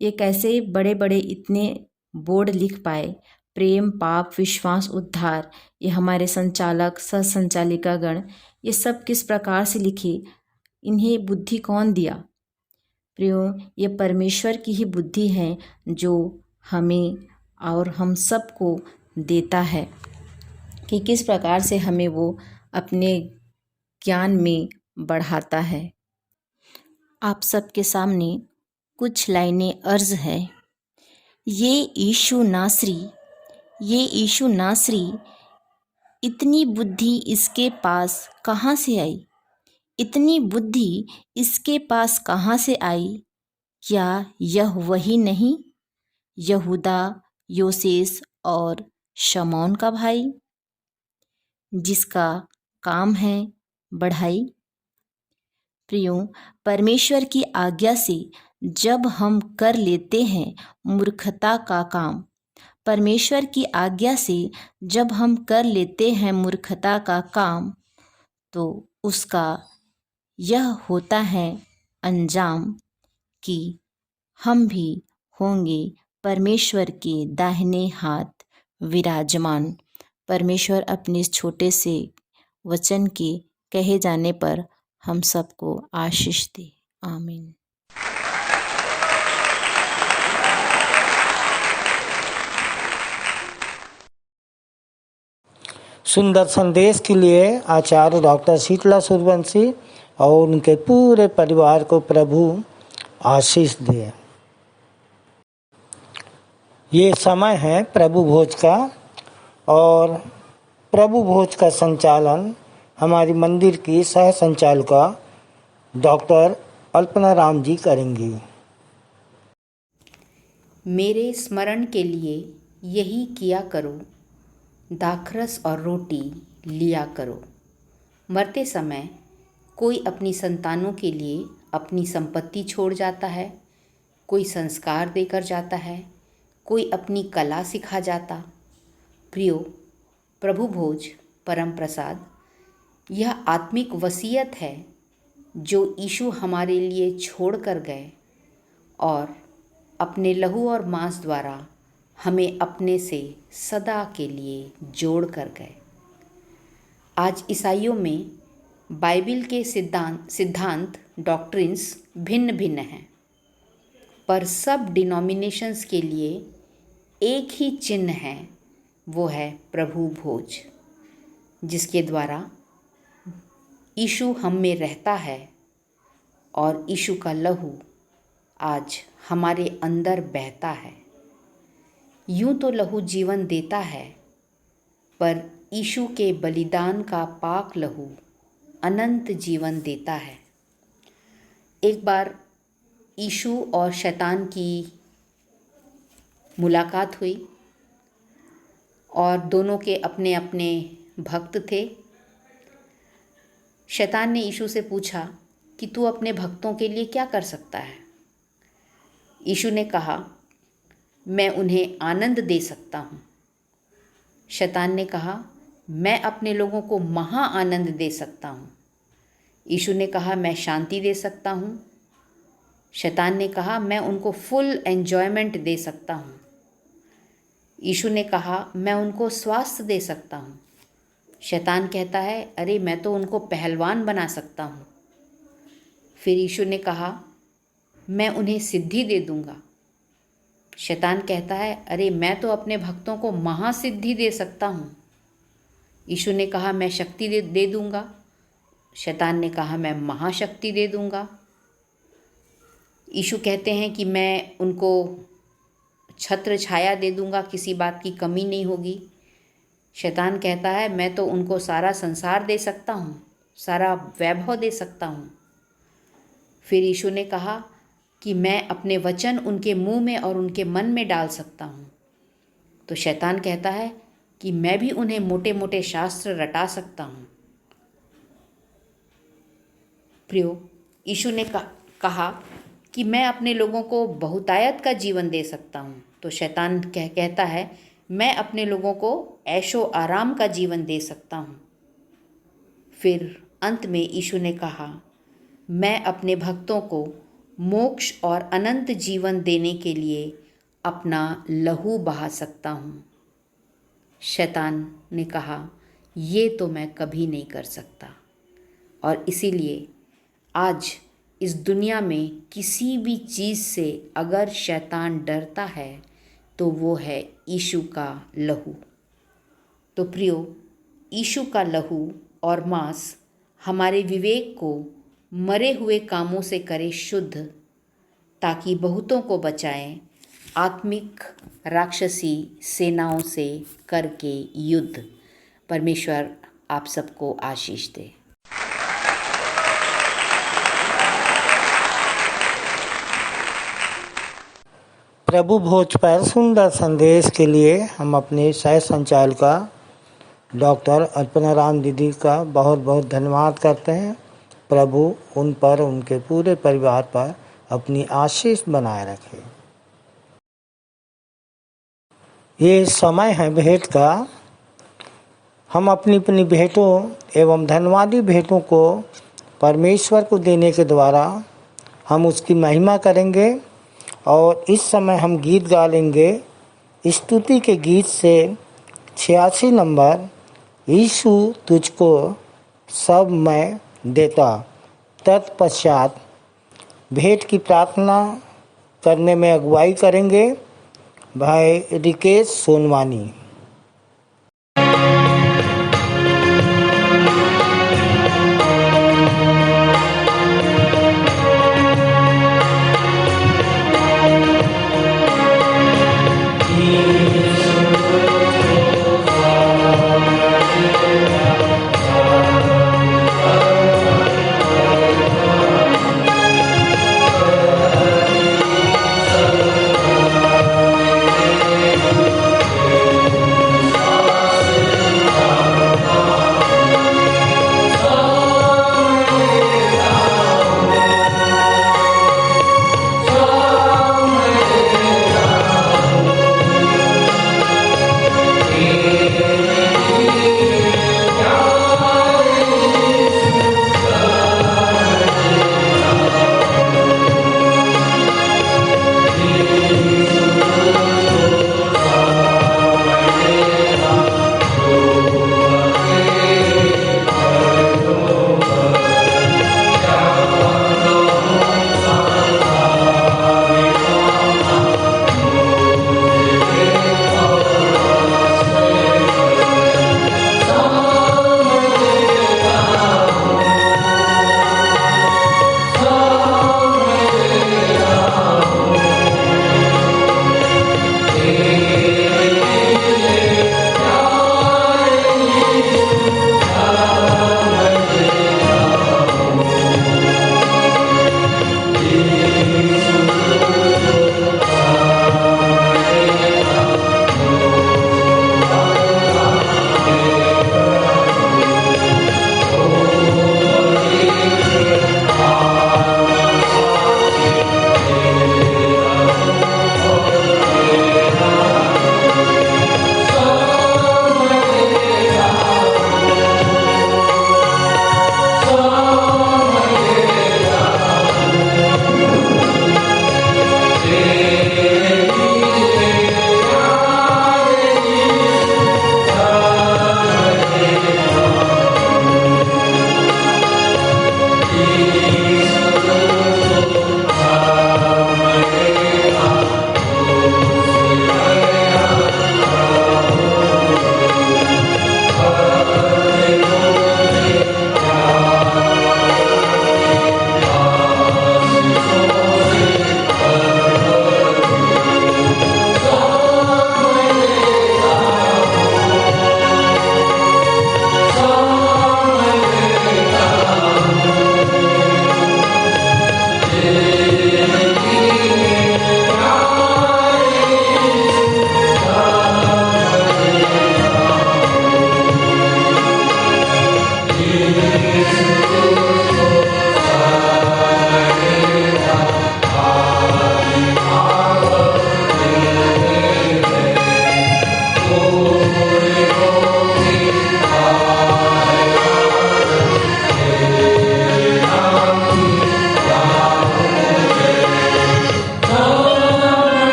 ये कैसे बड़े बड़े इतने बोर्ड लिख पाए, प्रेम पाप विश्वास उद्धार, ये हमारे संचालक संचालिकागण ये सब किस प्रकार से लिखे, इन्हें बुद्धि कौन दिया। प्रियो, ये परमेश्वर की ही बुद्धि है जो हमें और हम सबको देता है कि किस प्रकार से हमें वो अपने ज्ञान में बढ़ाता है। आप सबके सामने कुछ लाइनें अर्ज है। ये यीशु नासरी इतनी बुद्धि इसके पास कहाँ से आई, इतनी बुद्धि इसके पास कहाँ से आई, क्या यह वही नहीं यहूदा योसेस और शमौन का भाई, जिसका काम है बढ़ाई। प्रियो, परमेश्वर की आज्ञा से जब हम कर लेते हैं मूर्खता का काम, परमेश्वर की आज्ञा से जब हम कर लेते हैं मूर्खता का काम, तो उसका यह होता है अंजाम कि हम भी होंगे परमेश्वर के दाहिने हाथ विराजमान। परमेश्वर अपने इस छोटे से वचन के कहे जाने पर हम सबको आशीष दे। आमीन। सुंदर संदेश के लिए आचार्य डॉक्टर शीतला सूर्यवंशी और उनके पूरे परिवार को प्रभु आशीष दे। ये समय है प्रभु भोज का, और प्रभु भोज का संचालन हमारी मंदिर की सह संचालिका डॉक्टर अल्पना राम जी करेंगी। मेरे स्मरण के लिए यही किया करो, दाखरस और रोटी लिया करो। मरते समय कोई अपनी संतानों के लिए अपनी संपत्ति छोड़ जाता है, कोई संस्कार देकर जाता है, कोई अपनी कला सिखा जाता। प्रियो, प्रभु भोज परम प्रसाद यह आत्मिक वसीयत है जो यीशु हमारे लिए छोड़ कर गए और अपने लहू और मांस द्वारा हमें अपने से सदा के लिए जोड़ कर गए। आज ईसाइयों में बाइबिल के सिद्धांत डॉक्ट्रिन्स भिन्न भिन्न हैं, पर सब डिनोमिनेशंस के लिए एक ही चिन्ह है, वो है प्रभु भोज, जिसके द्वारा यीशु हम में रहता है और यीशु का लहू आज हमारे अंदर बहता है। यूं तो लहू जीवन देता है, पर यीशु के बलिदान का पाक लहू अनंत जीवन देता है। एक बार यीशु और शैतान की मुलाकात हुई और दोनों के अपने अपने भक्त थे। शैतान ने यीशु से पूछा कि तू अपने भक्तों के लिए क्या कर सकता है। यीशु ने कहा, मैं उन्हें आनंद दे सकता हूँ। शैतान ने कहा, मैं अपने लोगों को महा आनंद दे सकता हूँ। यीशु ने कहा, मैं शांति दे सकता हूँ। शैतान ने कहा, मैं उनको फुल एन्जॉयमेंट दे सकता हूँ। यीशु ने कहा, मैं उनको स्वास्थ्य दे सकता हूँ। शैतान कहता है, अरे मैं तो उनको पहलवान बना सकता हूँ। फिर यीशु ने कहा, मैं उन्हें सिद्धि दे दूँगा। शैतान कहता है, अरे मैं तो अपने भक्तों को महासिद्धि दे सकता हूँ। यीशु ने कहा, मैं शक्ति दे दूँगा। शैतान ने कहा, मैं महाशक्ति दे दूँगा। यीशु कहते हैं कि मैं उनको छत्र छाया दे दूँगा, किसी बात की कमी नहीं होगी। शैतान कहता है, मैं तो उनको सारा संसार दे सकता हूँ, सारा वैभव दे सकता हूँ। फिर यीशु ने कहा कि मैं अपने वचन उनके मुंह में और उनके मन में डाल सकता हूँ। तो शैतान कहता है कि मैं भी उन्हें मोटे मोटे शास्त्र रटा सकता हूँ। प्रियो, यीशु ने कहा कि मैं अपने लोगों को बहुतायत का जीवन दे सकता हूँ। तो शैतान कहता है, मैं अपने लोगों को ऐशो आराम का जीवन दे सकता हूँ। फिर अंत में यीशु ने कहा, मैं अपने भक्तों को मोक्ष और अनंत जीवन देने के लिए अपना लहू बहा सकता हूँ। शैतान ने कहा, ये तो मैं कभी नहीं कर सकता। और इसीलिए आज इस दुनिया में किसी भी चीज़ से अगर शैतान डरता है तो वो है यीशु का लहू। तो प्रियो, यीशु का लहू और मांस हमारे विवेक को मरे हुए कामों से करे शुद्ध, ताकि बहुतों को बचाएं आत्मिक राक्षसी सेनाओं से करके युद्ध। परमेश्वर आप सबको आशीष दे। प्रभु भोज पर सुंदर संदेश के लिए हम अपने सह संचालिका डॉक्टर अर्पणा राम दीदी का बहुत बहुत धन्यवाद करते हैं। प्रभु उन पर, उनके पूरे परिवार पर अपनी आशीष बनाए रखे। ये समय है भेंट का। हम अपनी अपनी भेंटों एवं धन्यवादी भेंटों को परमेश्वर को देने के द्वारा हम उसकी महिमा करेंगे। और इस समय हम गीत गा लेंगे स्तुति के गीत से 86 नंबर, यीशु तुझको सब मैं देता। तत्पश्चात भेंट की प्रार्थना करने में अगुवाई करेंगे भाई रिकेश सोनवानी।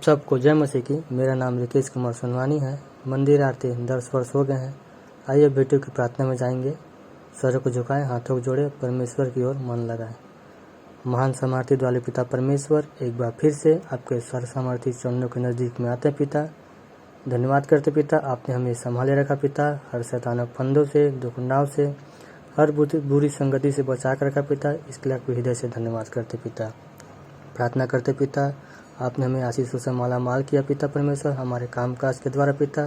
सबको जय मसीह की। मेरा नाम रितेश कुमार सोनवानी है। मंदिर आते 10 वर्ष हो गए हैं। आइए बेटियों की प्रार्थना में जाएंगे। सर को झुकाएं, हाथों को जोड़े, परमेश्वर की ओर मन लगाएं। महान सामर्थी वाले पिता परमेश्वर, एक बार फिर से आपके सर्व सामर्थी चरणों के नज़दीक में आते पिता। धन्यवाद करते पिता, आपने हमें संभाले रखा पिता। हर शैतानक फंदों से, दुखनाव से, हर बुरी संगति से बचा कर रखा पिता। इसके लिए आपको हृदय से धन्यवाद करते पिता। प्रार्थना करते पिता, आपने हमें आशीषों से माला माल किया पिता परमेश्वर, हमारे कामकाज के द्वारा पिता।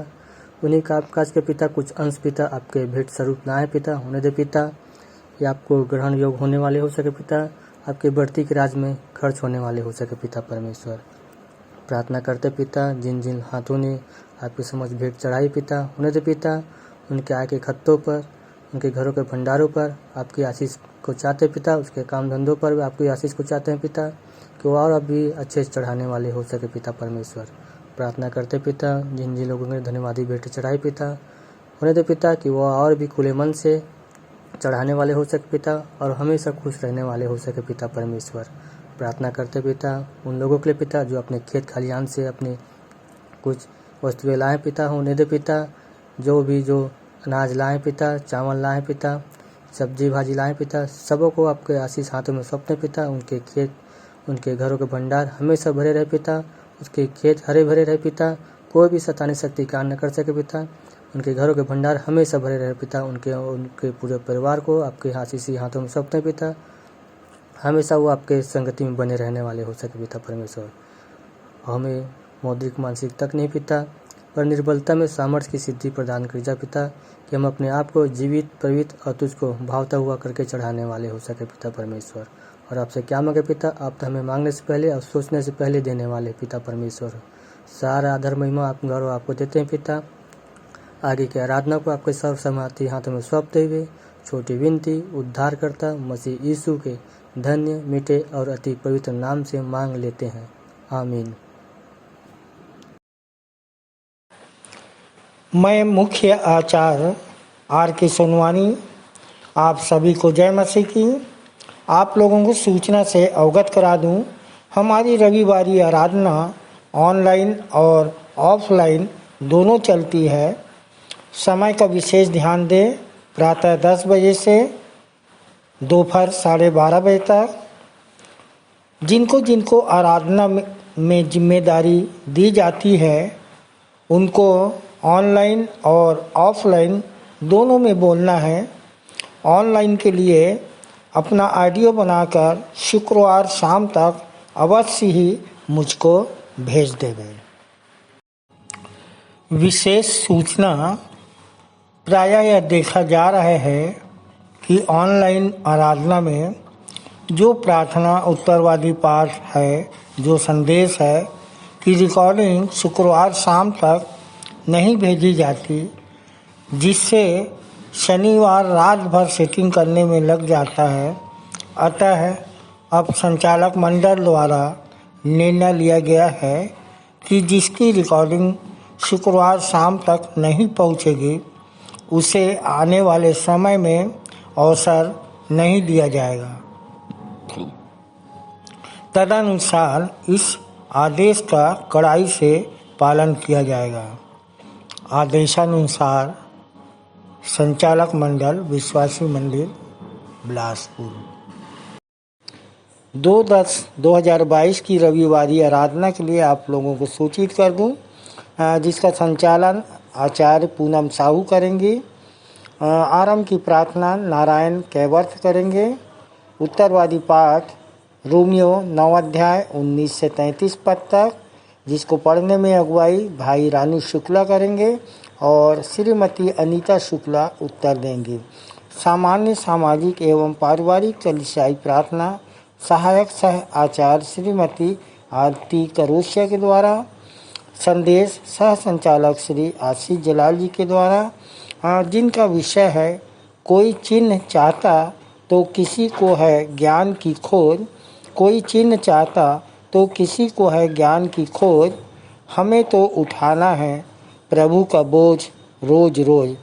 उन्हीं कामकाज के पिता कुछ अंश पिता आपके भेंट स्वरूप लाए पिता होने दे पिता। ये आपको ग्रहण योग्य होने वाले हो सके पिता, आपके बढ़ती के राज में खर्च होने वाले हो सके पिता परमेश्वर। प्रार्थना करते पिता, जिन जिन हाथों ने आपके समझ भेंट चढ़ाई पिता होने दे पिता, उनके आय के खत्तों पर, उनके घरों के भंडारों पर आपकी आशीष को चाहते पिता। उसके काम धंधों पर भी आपकी आशीष को चाहते हैं पिता, कि वो और अभी अच्छे से चढ़ाने वाले हो सके पिता परमेश्वर। प्रार्थना करते पिता, जिन जिन लोगों ने धन्यवादी भेंट चढ़ाई पिता होने दे पिता, कि वो और भी खुले मन से चढ़ाने वाले हो सके पिता और हमेशा खुश रहने वाले हो सके पिता परमेश्वर। प्रार्थना करते पिता उन लोगों के लिए पिता जो अपने खेत खलिहान से अपने कुछ वस्तुएं लाएँ पिता होने दे पिता। जो अनाज लाएँ पिता, चावल लाएँ पिता, सब्जी भाजी लाएँ पिता, सबों को आपके आशीष हाथों में सौंपते पिता। उनके खेत, उनके घरों के भंडार हमेशा भरे रहे पिता, उसके खेत हरे भरे रहे पिता, कोई भी शैतानी शक्ति कार्य न कर सके पिता। उनके घरों के भंडार हमेशा भरे रहे पिता। उनके पूरे परिवार को आपके आशीषी हाथों में सौंपते पिता। हमेशा वो आपके संगति में बने रहने वाले हो सके पिता परमेश्वर। हमें मौद्रिक मानसिक तक नहीं पिता, पर निर्बलता में सामर्थ्य की सिद्धि प्रदान कर जा पिता, कि हम अपने आप को जीवित, पवित्र और तुझको भावता हुआ करके चढ़ाने वाले हो सके पिता परमेश्वर। और आपसे क्या मांगे पिता, आप तो हमें मांगने से पहले और सोचने से पहले देने वाले पिता परमेश्वर। सारा आदर महिमा आप गौरव आपको देते हैं पिता। आगे की आराधना को आपके सर्व समाधि हाथों में सौंपते हुए छोटी विनती उद्धारकर्ता मसीह यीशु के धन्य, मीठे और अति पवित्र नाम से मांग लेते हैं, आमीन। मैं मुख्य आचार्य R.K. सोनवानी आप सभी को जय मसीह की। आप लोगों को सूचना से अवगत करा दूं, हमारी रविवारी आराधना ऑनलाइन और ऑफलाइन दोनों चलती है। समय का विशेष ध्यान दें, प्रातः 10 बजे से दोपहर 12:30 बजे तक। जिनको जिनको आराधना में जिम्मेदारी दी जाती है उनको ऑनलाइन और ऑफलाइन दोनों में बोलना है। ऑनलाइन के लिए अपना ऑडियो बनाकर शुक्रवार शाम तक अवश्य ही मुझको भेज देंगे। विशेष सूचना, प्रायः यह देखा जा रहा है कि ऑनलाइन आराधना में जो प्रार्थना उत्तरवादी पाठ है, जो संदेश है, कि रिकॉर्डिंग शुक्रवार शाम तक नहीं भेजी जाती, जिससे शनिवार रात भर सेटिंग करने में लग जाता है। अतः अब संचालक मंडल द्वारा निर्णय लिया गया है कि जिसकी रिकॉर्डिंग शुक्रवार शाम तक नहीं पहुंचेगी उसे आने वाले समय में अवसर नहीं दिया जाएगा। तदनुसार इस आदेश का कड़ाई से पालन किया जाएगा। आदेशानुसार संचालक मंडल विश्वासी मंदिर बिलासपुर। 2/10/2022 की रविवारी आराधना के लिए आप लोगों को सूचित कर दूं, जिसका संचालन आचार्य पूनम साहू करेंगे। आरंभ की प्रार्थना नारायण कैवर्थ करेंगे। उत्तरवादी पाठ रोमियो 9 अध्याय 19 से 33 पद तक, जिसको पढ़ने में अगुवाई भाई रानी शुक्ला करेंगे और श्रीमती अनीता शुक्ला उत्तर देंगे। सामान्य सामाजिक एवं पारिवारिक कलीसियाई प्रार्थना सहायक सह आचार्य श्रीमती आरती करोशिया के द्वारा। संदेश सह संचालक श्री आशीष जलाल जी के द्वारा, जिनका विषय है कोई चिन्ह चाहता तो किसी को है ज्ञान की खोज, कोई चिन्ह चाहता तो किसी को है ज्ञान की खोज, हमें तो उठाना है प्रभु का बोझ रोज रोज।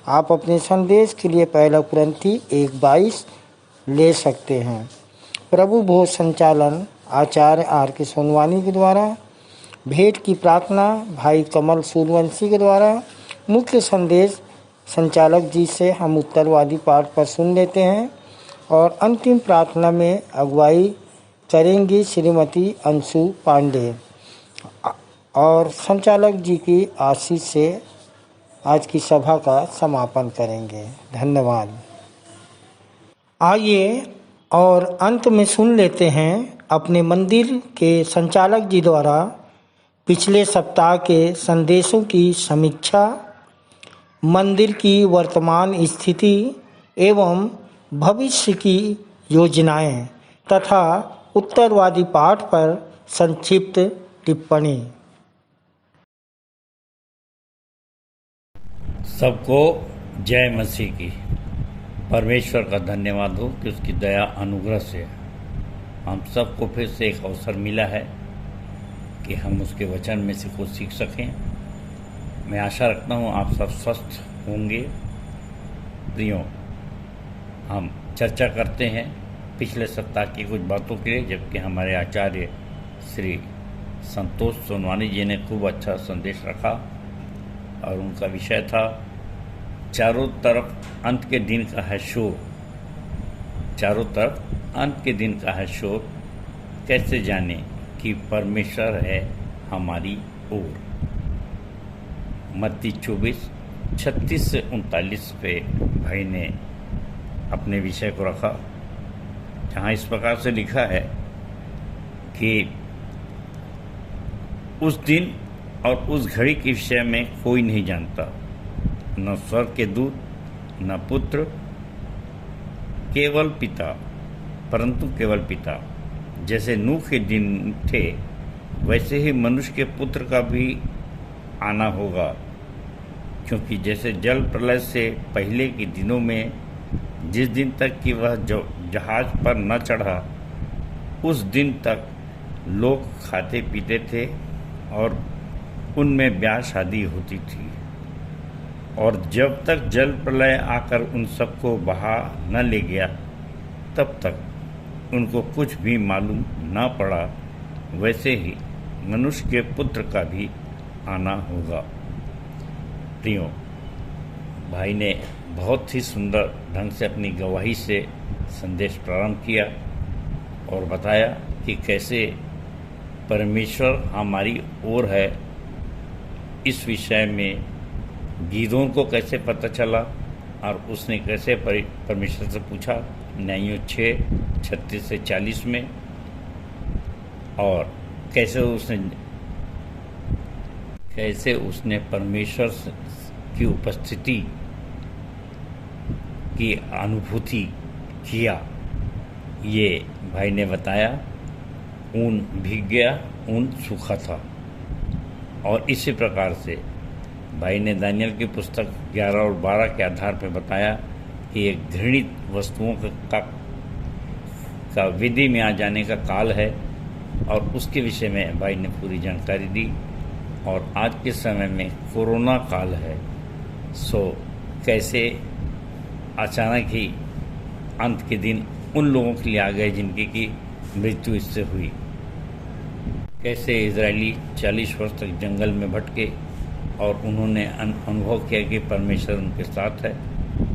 आप अपने संदेश के लिए पहला कुरिन्थी 1:22 ले सकते हैं। प्रभु भोज संचालन आचार्य R.K. सोनवानी के द्वारा। भेंट की प्रार्थना भाई कमल सूर्यवंशी के द्वारा। मुख्य संदेश संचालक जी से हम उत्तरवादी पाठ पर सुन लेते हैं और अंतिम प्रार्थना में अगुवाई करेंगी श्रीमती अंशु पांडे और संचालक जी की आशीष से आज की सभा का समापन करेंगे। धन्यवाद। आइए और अंत में सुन लेते हैं अपने मंदिर के संचालक जी द्वारा पिछले सप्ताह के संदेशों की समीक्षा, मंदिर की वर्तमान स्थिति एवं भविष्य की योजनाएं तथा उत्तरवादी पाठ पर संक्षिप्त टिप्पणी। सबको जय मसीह की। परमेश्वर का धन्यवाद हो कि उसकी दया अनुग्रह से हम सबको फिर से एक अवसर मिला है कि हम उसके वचन में से कुछ सीख सकें। मैं आशा रखता हूँ आप सब स्वस्थ होंगे। प्रियो, हम चर्चा करते हैं पिछले सप्ताह की कुछ बातों के लिए, जबकि हमारे आचार्य श्री संतोष सोनवानी जी ने खूब अच्छा संदेश रखा और उनका विषय था चारों तरफ अंत के दिन का है शोर। चारों तरफ अंत के दिन का है शोर, कैसे जाने कि परमेश्वर है हमारी ओर। मत्ती 24:36 से 39 पे भाई ने अपने विषय को रखा, जहाँ इस प्रकार से लिखा है कि उस दिन और उस घड़ी के विषय में कोई नहीं जानता, न स्वर्ग के दूत, न पुत्र, केवल पिता, परंतु केवल पिता। जैसे नूह के दिन थे वैसे ही मनुष्य के पुत्र का भी आना होगा। क्योंकि जैसे जल प्रलय से पहले के दिनों में जिस दिन तक कि वह जहाज पर न चढ़ा, उस दिन तक लोग खाते पीते थे और उनमें ब्याह शादी होती थी, और जब तक जल प्रलय आकर उन सबको बहा न ले गया तब तक उनको कुछ भी मालूम न पड़ा। वैसे ही मनुष्य के पुत्र का भी आना होगा। प्रियो, भाई ने बहुत ही सुंदर ढंग से अपनी गवाही से संदेश प्रारंभ किया और बताया कि कैसे परमेश्वर हमारी ओर है। इस विषय में गीदोन को कैसे पता चला और उसने कैसे परमेश्वर से पूछा, न्यायों 6:36 से 40 में, और कैसे उसने परमेश्वर की उपस्थिति की अनुभूति किया, ये भाई ने बताया। ऊन भीग गया, ऊन सूखा था। और इसी प्रकार से भाई ने दानियल की पुस्तक 11 और 12 के आधार पर बताया कि एक घृणित वस्तुओं का विधि में आ जाने का काल है, और उसके विषय में भाई ने पूरी जानकारी दी। और आज के समय में कोरोना काल है, सो कैसे अचानक ही अंत के दिन उन लोगों के लिए आ गए जिनकी की मृत्यु इससे हुई। कैसे इजरायली 40 वर्ष तक जंगल में भटके और उन्होंने अनुभव किया कि परमेश्वर उनके साथ है।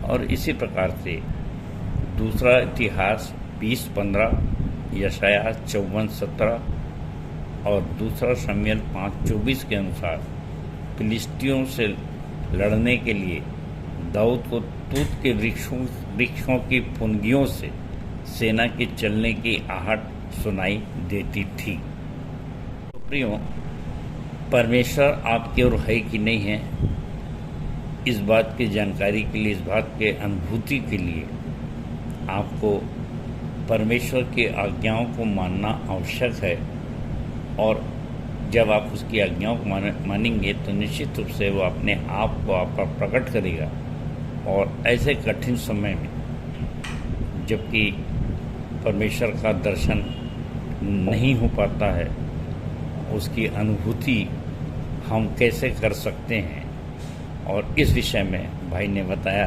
और इसी प्रकार से दूसरा इतिहास 20:15, यशायाह 54:17 और दूसरा शमूएल 5:24 के अनुसार फिलिस्तियों से लड़ने के लिए दाऊद को तूत के वृक्षों की फुनगियों से सेना के चलने की आहट सुनाई देती थी। तो प्रियो, परमेश्वर आपकी ओर है कि नहीं है, इस बात की जानकारी के लिए, इस बात के अनुभूति के लिए आपको परमेश्वर की आज्ञाओं को मानना आवश्यक है। और जब आप उसकी आज्ञाओं को मानेंगे तो निश्चित रूप से वो अपने आप को आप पर प्रकट करेगा। और ऐसे कठिन समय में जबकि परमेश्वर का दर्शन नहीं हो पाता है, उसकी अनुभूति हम कैसे कर सकते हैं, और इस विषय में भाई ने बताया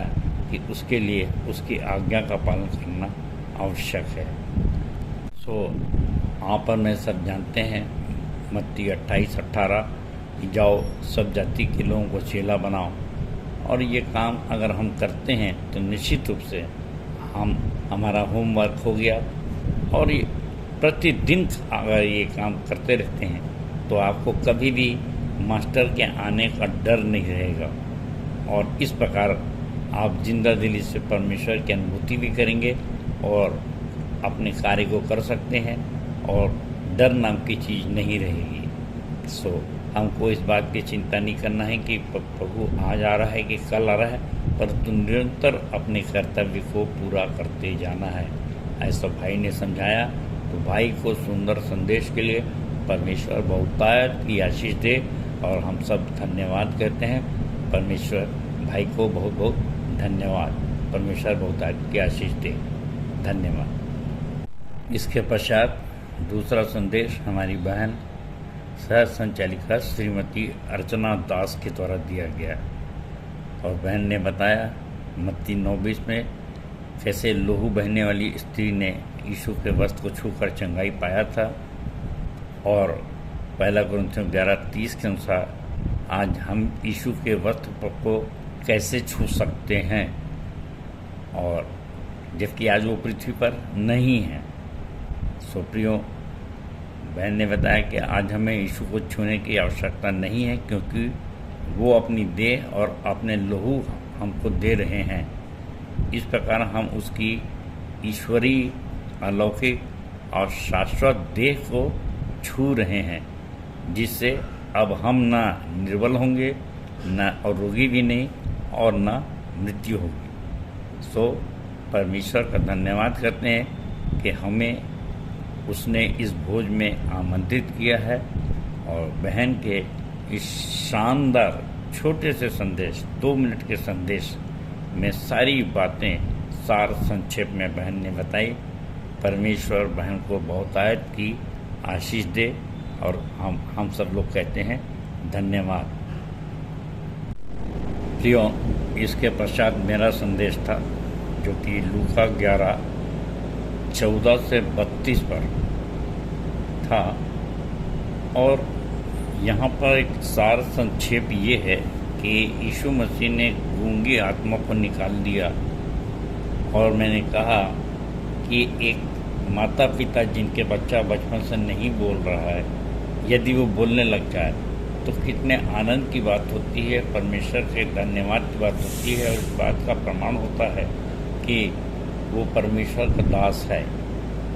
कि उसके लिए उसकी आज्ञा का पालन करना आवश्यक है। सो आप और मैं सब जानते हैं, मत्ती 28:18 जाओ सब जाति के लोगों को चेला बनाओ। और ये काम अगर हम करते हैं तो निश्चित रूप से हमारा होमवर्क हो गया। और ये प्रतिदिन अगर ये काम करते रहते हैं तो आपको कभी भी मास्टर के आने का डर नहीं रहेगा। और इस प्रकार आप जिंदा दिली से परमेश्वर की अनुभूति भी करेंगे और अपने कार्य को कर सकते हैं और डर नाम की चीज़ नहीं रहेगी। सो हमको इस बात की चिंता नहीं करना है कि प्रभु आज आ रहा है कि कल आ रहा है, परंतु निरंतर अपने कर्तव्य को पूरा करते जाना है, ऐसा भाई ने समझाया। तो भाई को सुंदर संदेश के लिए परमेश्वर बहुतायत की आशीष दे और हम सब धन्यवाद कहते हैं। परमेश्वर भाई को बहुत बहुत धन्यवाद। परमेश्वर बहुतायत की आशीष दे। धन्यवाद। इसके पश्चात दूसरा संदेश हमारी बहन सह संचालिका श्रीमती अर्चना दास के द्वारा दिया गया और बहन ने बताया मत्ती 9:20 में कैसे लहू बहने वाली स्त्री ने यीशु के वस्त्र को छूकर चंगाई पाया था। और 1 कुरिन्थियों 11:30 के अनुसार आज हम यीशु के वस्त्र को कैसे छू सकते हैं, और जबकि आज वो पृथ्वी पर नहीं है। सो प्रियो, बहन ने बताया कि आज हमें यीशु को छूने की आवश्यकता नहीं है, क्योंकि वो अपनी देह और अपने लहू हमको दे रहे हैं। इस प्रकार हम उसकी ईश्वरीय, अलौकिक और शाश्वत देह को छू रहे हैं, जिससे अब हम ना निर्बल होंगे, ना और रोगी भी नहीं, और ना मृत्यु होगी। सो परमेश्वर का धन्यवाद करते हैं कि हमें उसने इस भोज में आमंत्रित किया है। और बहन के इस शानदार छोटे से संदेश, 2 मिनट के संदेश में सारी बातें सार संक्षेप में बहन ने बताई। परमेश्वर बहन को बहुतायत की आशीष दे और हम सब लोग कहते हैं धन्यवाद। प्रियो, इसके पश्चात मेरा संदेश था जो कि लूका 11:14 से 32 पर था। और यहाँ पर एक सार संक्षेप ये है कि यीशु मसीह ने गूंगी आत्मा को निकाल दिया। और मैंने कहा कि एक माता पिता जिनके बच्चा बचपन से नहीं बोल रहा है, यदि वो बोलने लग जाए तो कितने आनंद की बात होती है, परमेश्वर के धन्यवाद की बात होती है। और इस बात का प्रमाण होता है कि वो परमेश्वर का दास है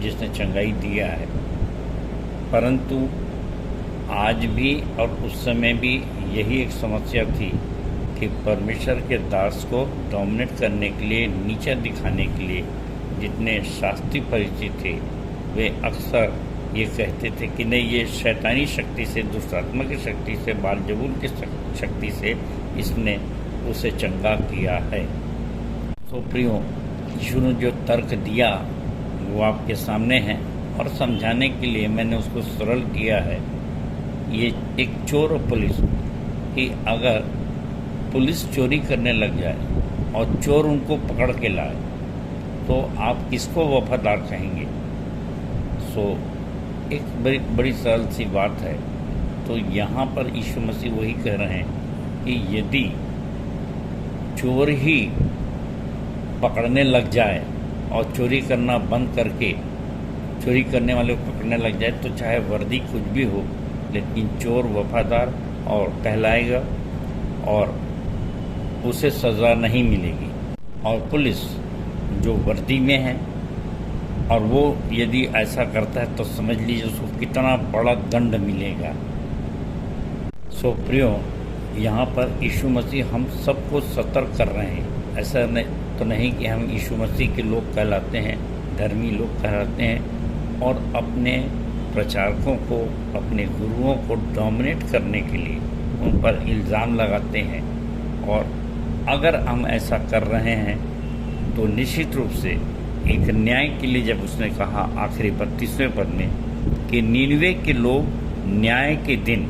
जिसने चंगाई दिया है। परंतु आज भी और उस समय भी यही एक समस्या थी कि परमेश्वर के दास को डोमिनेट करने के लिए, नीचा दिखाने के लिए जितने शास्त्रीय परिचित थे वे अक्सर ये कहते थे कि नहीं, ये शैतानी शक्ति से, दुष्टात्मा की शक्ति से, बालजबूल की शक्ति से इसने उसे चंगा किया है। तो प्रियो, यीशु ने जो तर्क दिया वो आपके सामने है और समझाने के लिए मैंने उसको सरल किया है। ये एक चोर और पुलिस कि अगर पुलिस चोरी करने लग जाए और चोर उनको पकड़ के लाए तो आप किसको वफादार कहेंगे? सो एक बड़ी सरल सी बात है। तो यहाँ पर यीशु मसीह वही कह रहे हैं कि यदि चोर ही पकड़ने लग जाए और चोरी करना बंद करके चोरी करने वाले को पकड़ने लग जाए तो चाहे वर्दी कुछ भी हो, लेकिन चोर वफादार और कहलाएगा और उसे सज़ा नहीं मिलेगी। और पुलिस जो वर्दी में है और वो यदि ऐसा करता है तो समझ लीजिए उसको कितना बड़ा दंड मिलेगा। सो प्रियो, यहाँ पर यीशु मसीह हम सबको सतर्क कर रहे हैं। ऐसा तो नहीं कि हम यीशु मसीह के लोग कहलाते हैं, धर्मी लोग कहलाते हैं और अपने प्रचारकों को, अपने गुरुओं को डोमिनेट करने के लिए उन पर इल्ज़ाम लगाते हैं। और अगर हम ऐसा कर रहे हैं तो निश्चित रूप से एक न्याय के लिए, जब उसने कहा आखिरी 32वें पद में कि नीनवे के लोग न्याय के दिन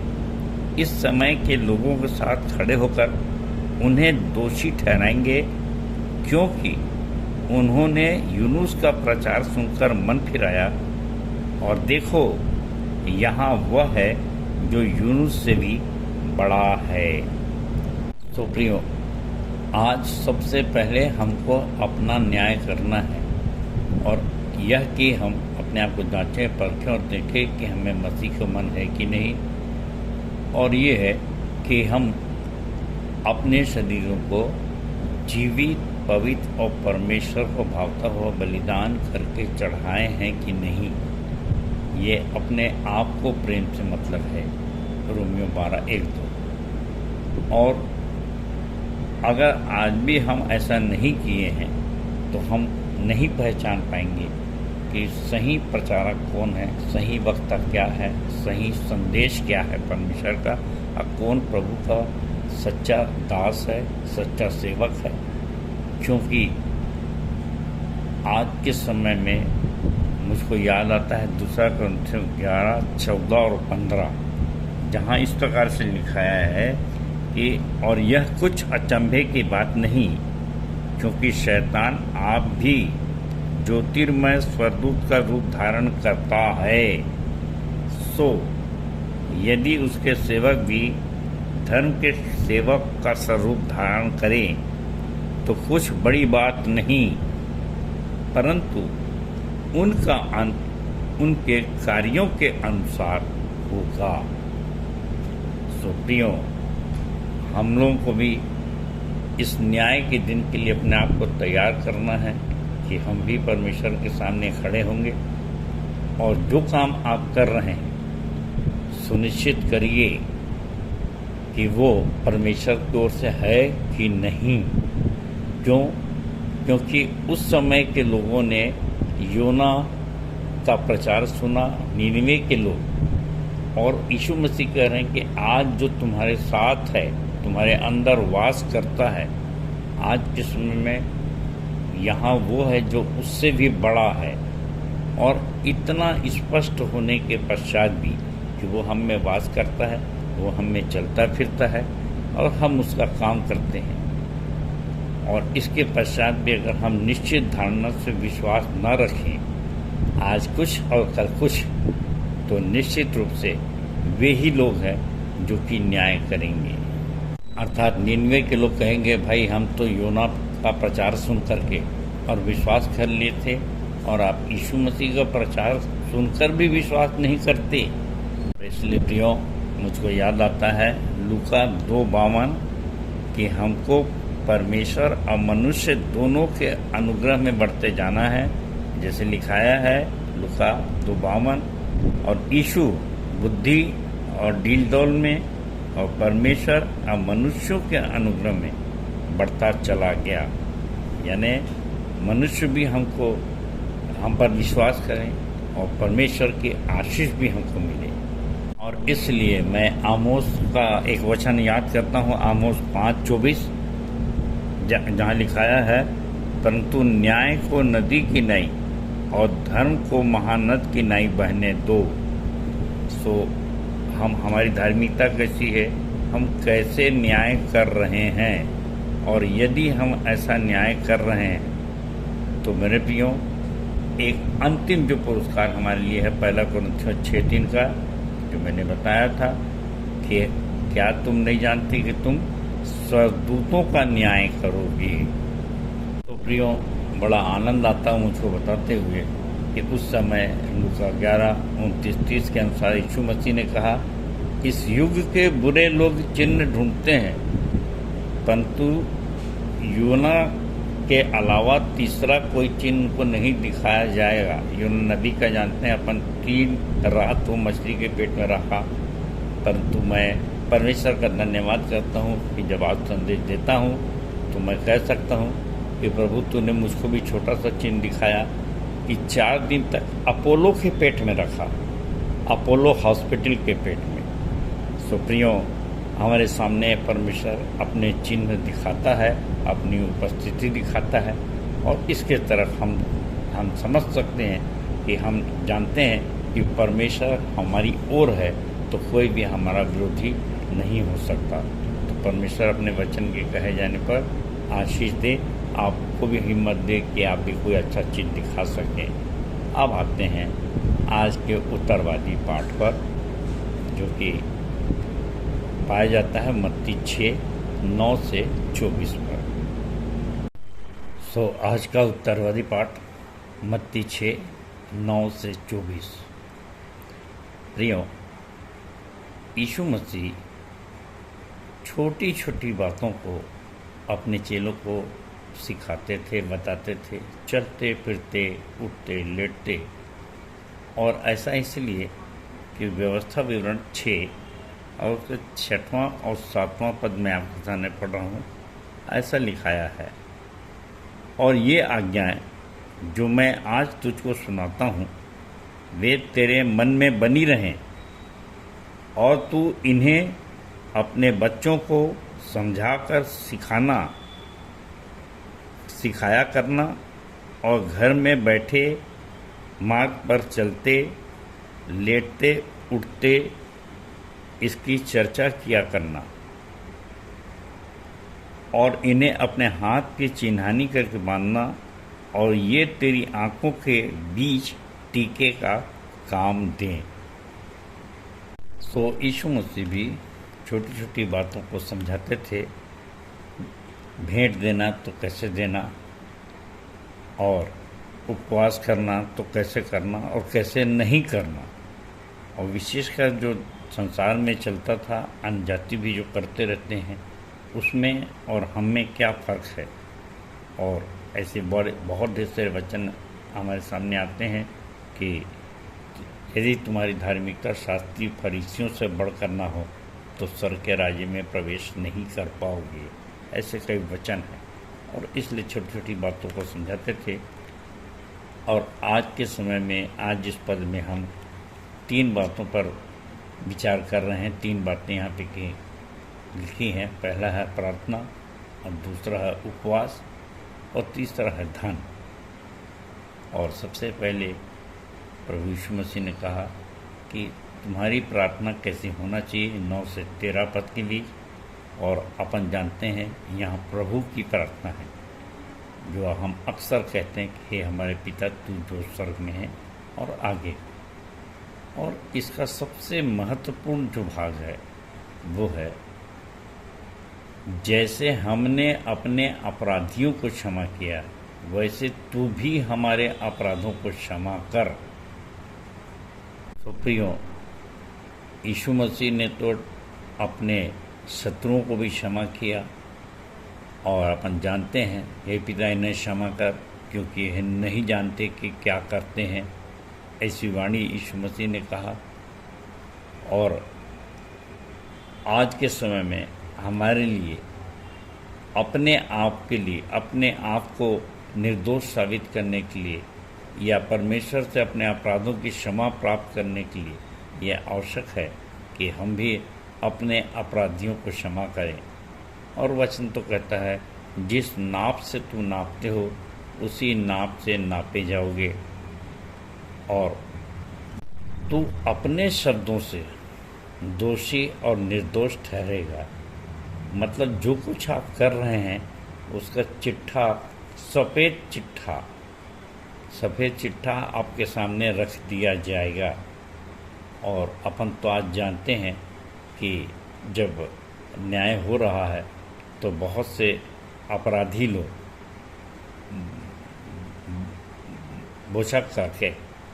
इस समय के लोगों के साथ खड़े होकर उन्हें दोषी ठहराएंगे, क्योंकि उन्होंने यूनुस का प्रचार सुनकर मन फिराया और देखो यहाँ वह है जो यूनुस से भी बड़ा है। तो प्रियो, आज सबसे पहले हमको अपना न्याय करना है और यह कि हम अपने आप को जांचें, परखें और देखें कि हमें मसीह का मन है कि नहीं। और ये है कि हम अपने शरीरों को जीवित, पवित्र और परमेश्वर को भावता हुआ बलिदान करके चढ़ाए हैं कि नहीं। ये अपने आप को प्रेम से मतलब है, रोमियो 12:1-2। और अगर आज भी हम ऐसा नहीं किए हैं तो हम नहीं पहचान पाएंगे कि सही प्रचारक कौन है, सही वक्ता क्या है, सही संदेश क्या है परमेश्वर का, और कौन प्रभु का सच्चा दास है, सच्चा सेवक है। क्योंकि आज के समय में मुझको याद आता है 2 Corinthians 11:14 और 15, जहाँ इस प्रकार से लिखाया है कि और यह कुछ अचंभे की बात नहीं, क्योंकि शैतान आप भी ज्योतिर्मय स्वरदूत का रूप धारण करता है। सो यदि उसके सेवक भी धर्म के सेवक का स्वरूप धारण करें तो कुछ बड़ी बात नहीं, परंतु उनका अंत उनके कार्यों के अनुसार होगा। सो प्रियो, हम लोगों को भी इस न्याय के दिन के लिए अपने आप को तैयार करना है कि हम भी परमेश्वर के सामने खड़े होंगे और जो काम आप कर रहे हैं सुनिश्चित करिए कि वो परमेश्वर की ओर से है कि नहीं। क्योंकि उस समय के लोगों ने योना का प्रचार सुना, नीनवे के लोग, और यीशु मसीह कह रहे हैं कि आज जो तुम्हारे साथ है, तुम्हारे अंदर वास करता है, आज के समय में यहाँ वो है जो उससे भी बड़ा है। और इतना स्पष्ट होने के पश्चात भी कि वो हम में वास करता है, वो हम में चलता फिरता है और हम उसका काम करते हैं। और इसके पश्चात भी अगर हम निश्चित धारणा से विश्वास न रखें, आज कुछ और कल कुछ, तो निश्चित रूप से वे ही लोग हैं जो कि न्याय करेंगे। अर्थात निन्वे के लोग कहेंगे, भाई हम तो योना का प्रचार सुन करके और विश्वास कर लिए थे, और आप यीशु मसीह का प्रचार सुनकर भी विश्वास नहीं करते। इसलिए प्रियो, मुझको याद आता है लूका 2:52 कि हमको परमेश्वर और मनुष्य दोनों के अनुग्रह में बढ़ते जाना है, जैसे लिखाया है लूका 2:52। और यीशु बुद्धि और डील दौल में और परमेश्वर और मनुष्यों के अनुग्रह में बढ़ता चला गया। यानी मनुष्य भी हम पर विश्वास करें और परमेश्वर की आशीष भी हमको मिले। और इसलिए मैं आमोस का एक वचन याद करता हूँ, आमोस 5:24, जहाँ लिखाया है, परंतु न्याय को नदी की नाई और धर्म को महानद की नाई बहने दो। सो हमारी धार्मिकता कैसी है, हम कैसे न्याय कर रहे हैं, और यदि हम ऐसा न्याय कर रहे हैं तो मेरे प्रियो, एक अंतिम जो पुरस्कार हमारे लिए है 1 Corinthians 6:3 का, जो मैंने बताया था कि क्या तुम नहीं जानते कि तुम स्वर्गदूतों का न्याय करोगे। तो प्रियो, बड़ा आनंद आता है मुझको बताते हुए कि उस समय लूका 11:29-30 के अनुसार यीशु मसीह ने कहा, इस युग के बुरे लोग चिन्ह ढूंढते हैं, परंतु योना के अलावा तीसरा कोई चिन्ह को नहीं दिखाया जाएगा। योना नबी का जानते हैं, अपन 3 रात वो मछली के पेट में रखा, परंतु मैं परमेश्वर का धन्यवाद करता हूँ कि जब आज संदेश देता हूँ तो मैं कह सकता हूँ कि प्रभु तूने मुझको भी छोटा सा चिन्ह दिखाया कि 4 दिन तक अपोलो के पेट में रखा, अपोलो हॉस्पिटल के पेट में। सो प्रियो, हमारे सामने परमेश्वर अपने चिन्ह दिखाता है, अपनी उपस्थिति दिखाता है, और इसके तरफ हम समझ सकते हैं कि हम जानते हैं कि परमेश्वर हमारी ओर है तो कोई भी हमारा विरोधी नहीं हो सकता। तो परमेश्वर अपने वचन के कहे जाने पर आशीष दे, आपको भी हिम्मत दे कि आप भी कोई अच्छा चीज़ दिखा सकें। अब आते हैं आज के उत्तरवादी पाठ पर जो कि पाया जाता है मत्ती 6:9 से 24 पर। सो आज का उत्तरवादी पाठ मत्ती 6:9 से 24। प्रियो, यीशु मसीह छोटी छोटी बातों को अपने चेलों को सिखाते थे, बताते थे, चलते फिरते, उठते, लेटते। और ऐसा इसलिए कि व्यवस्था विवरण 6 और उसके 6वां और 7वां पद में आपके सामने पढ़ रहा हूँ, ऐसा लिखाया है। और ये आज्ञाएं जो मैं आज तुझको सुनाता हूँ वे तेरे मन में बनी रहें और तू इन्हें अपने बच्चों को समझाकर सिखाया करना और घर में बैठे मार्ग पर चलते लेटते उठते इसकी चर्चा किया करना और इन्हें अपने हाथ की चिन्हानी करके बांधना और ये तेरी आंखों के बीच टीके का काम दें। सो यीशु मसीह भी छोटी छोटी बातों को समझाते थे। भेंट देना तो कैसे देना, और उपवास करना तो कैसे करना और कैसे नहीं करना। और विशेषकर जो संसार में चलता था, अन्य जाति भी जो करते रहते हैं, उसमें और हम में क्या फ़र्क है। और ऐसे बहुत ढेर सारे वचन हमारे सामने आते हैं कि यदि तुम्हारी धार्मिकता शास्त्रीय फरीसियों से बढ़कर ना हो तो स्वर्ग के राज्य में प्रवेश नहीं कर पाओगे। ऐसे कई वचन हैं और इसलिए छोटी छोटी बातों को समझाते थे। और आज के समय में, आज जिस पद में हम 3 बातों पर विचार कर रहे हैं, 3 बातें यहाँ पे लिखी हैं। पहला है प्रार्थना, और दूसरा है उपवास, और तीसरा है धन। और सबसे पहले प्रभु यीशु मसीह ने कहा कि तुम्हारी प्रार्थना कैसी होना चाहिए, 9 से 13 पद के बीच। और अपन जानते हैं यहाँ प्रभु की प्रार्थना है, जो हम अक्सर कहते हैं कि हे हमारे पिता तू जो स्वर्ग में है, और आगे। और इसका सबसे महत्वपूर्ण जो भाग है वो है, जैसे हमने अपने अपराधियों को क्षमा किया वैसे तू भी हमारे अपराधों को क्षमा कर। तो प्रियो, यीशु मसीह ने तो अपने शत्रुओं को भी क्षमा किया, और अपन जानते हैं हे पिता इन्हें क्षमा कर क्योंकि यह नहीं जानते कि क्या करते हैं, ऐसी वाणी यीशु मसीह ने कहा। और आज के समय में हमारे लिए अपने आप के लिए, अपने आप को निर्दोष साबित करने के लिए, या परमेश्वर से अपने अपराधों की क्षमा प्राप्त करने के लिए यह आवश्यक है कि हम भी अपने अपराधियों को क्षमा करें। और वचन तो कहता है, जिस नाप से तू नापते हो उसी नाप से नापे जाओगे। और तू अपने शब्दों से दोषी और निर्दोष ठहरेगा। मतलब जो कुछ आप कर रहे हैं उसका चिट्ठा, सफ़ेद चिट्ठा आपके सामने रख दिया जाएगा। और अपन तो आज जानते हैं कि जब न्याय हो रहा है तो बहुत से अपराधी लोग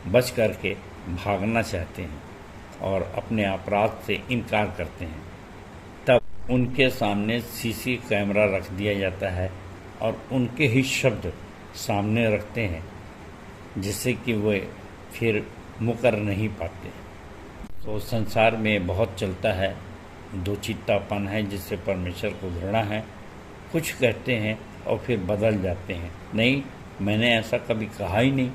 बच करके भागना चाहते हैं और अपने अपराध से इनकार करते हैं। तब उनके सामने सीसी कैमरा रख दिया जाता है और उनके ही शब्द सामने रखते हैं, जिससे कि वे फिर मुकर नहीं पाते। तो संसार में बहुत चलता है, दो चित्तापन है जिससे परमेश्वर को घृणा है। कुछ कहते हैं और फिर बदल जाते हैं, नहीं मैंने ऐसा कभी कहा ही नहीं,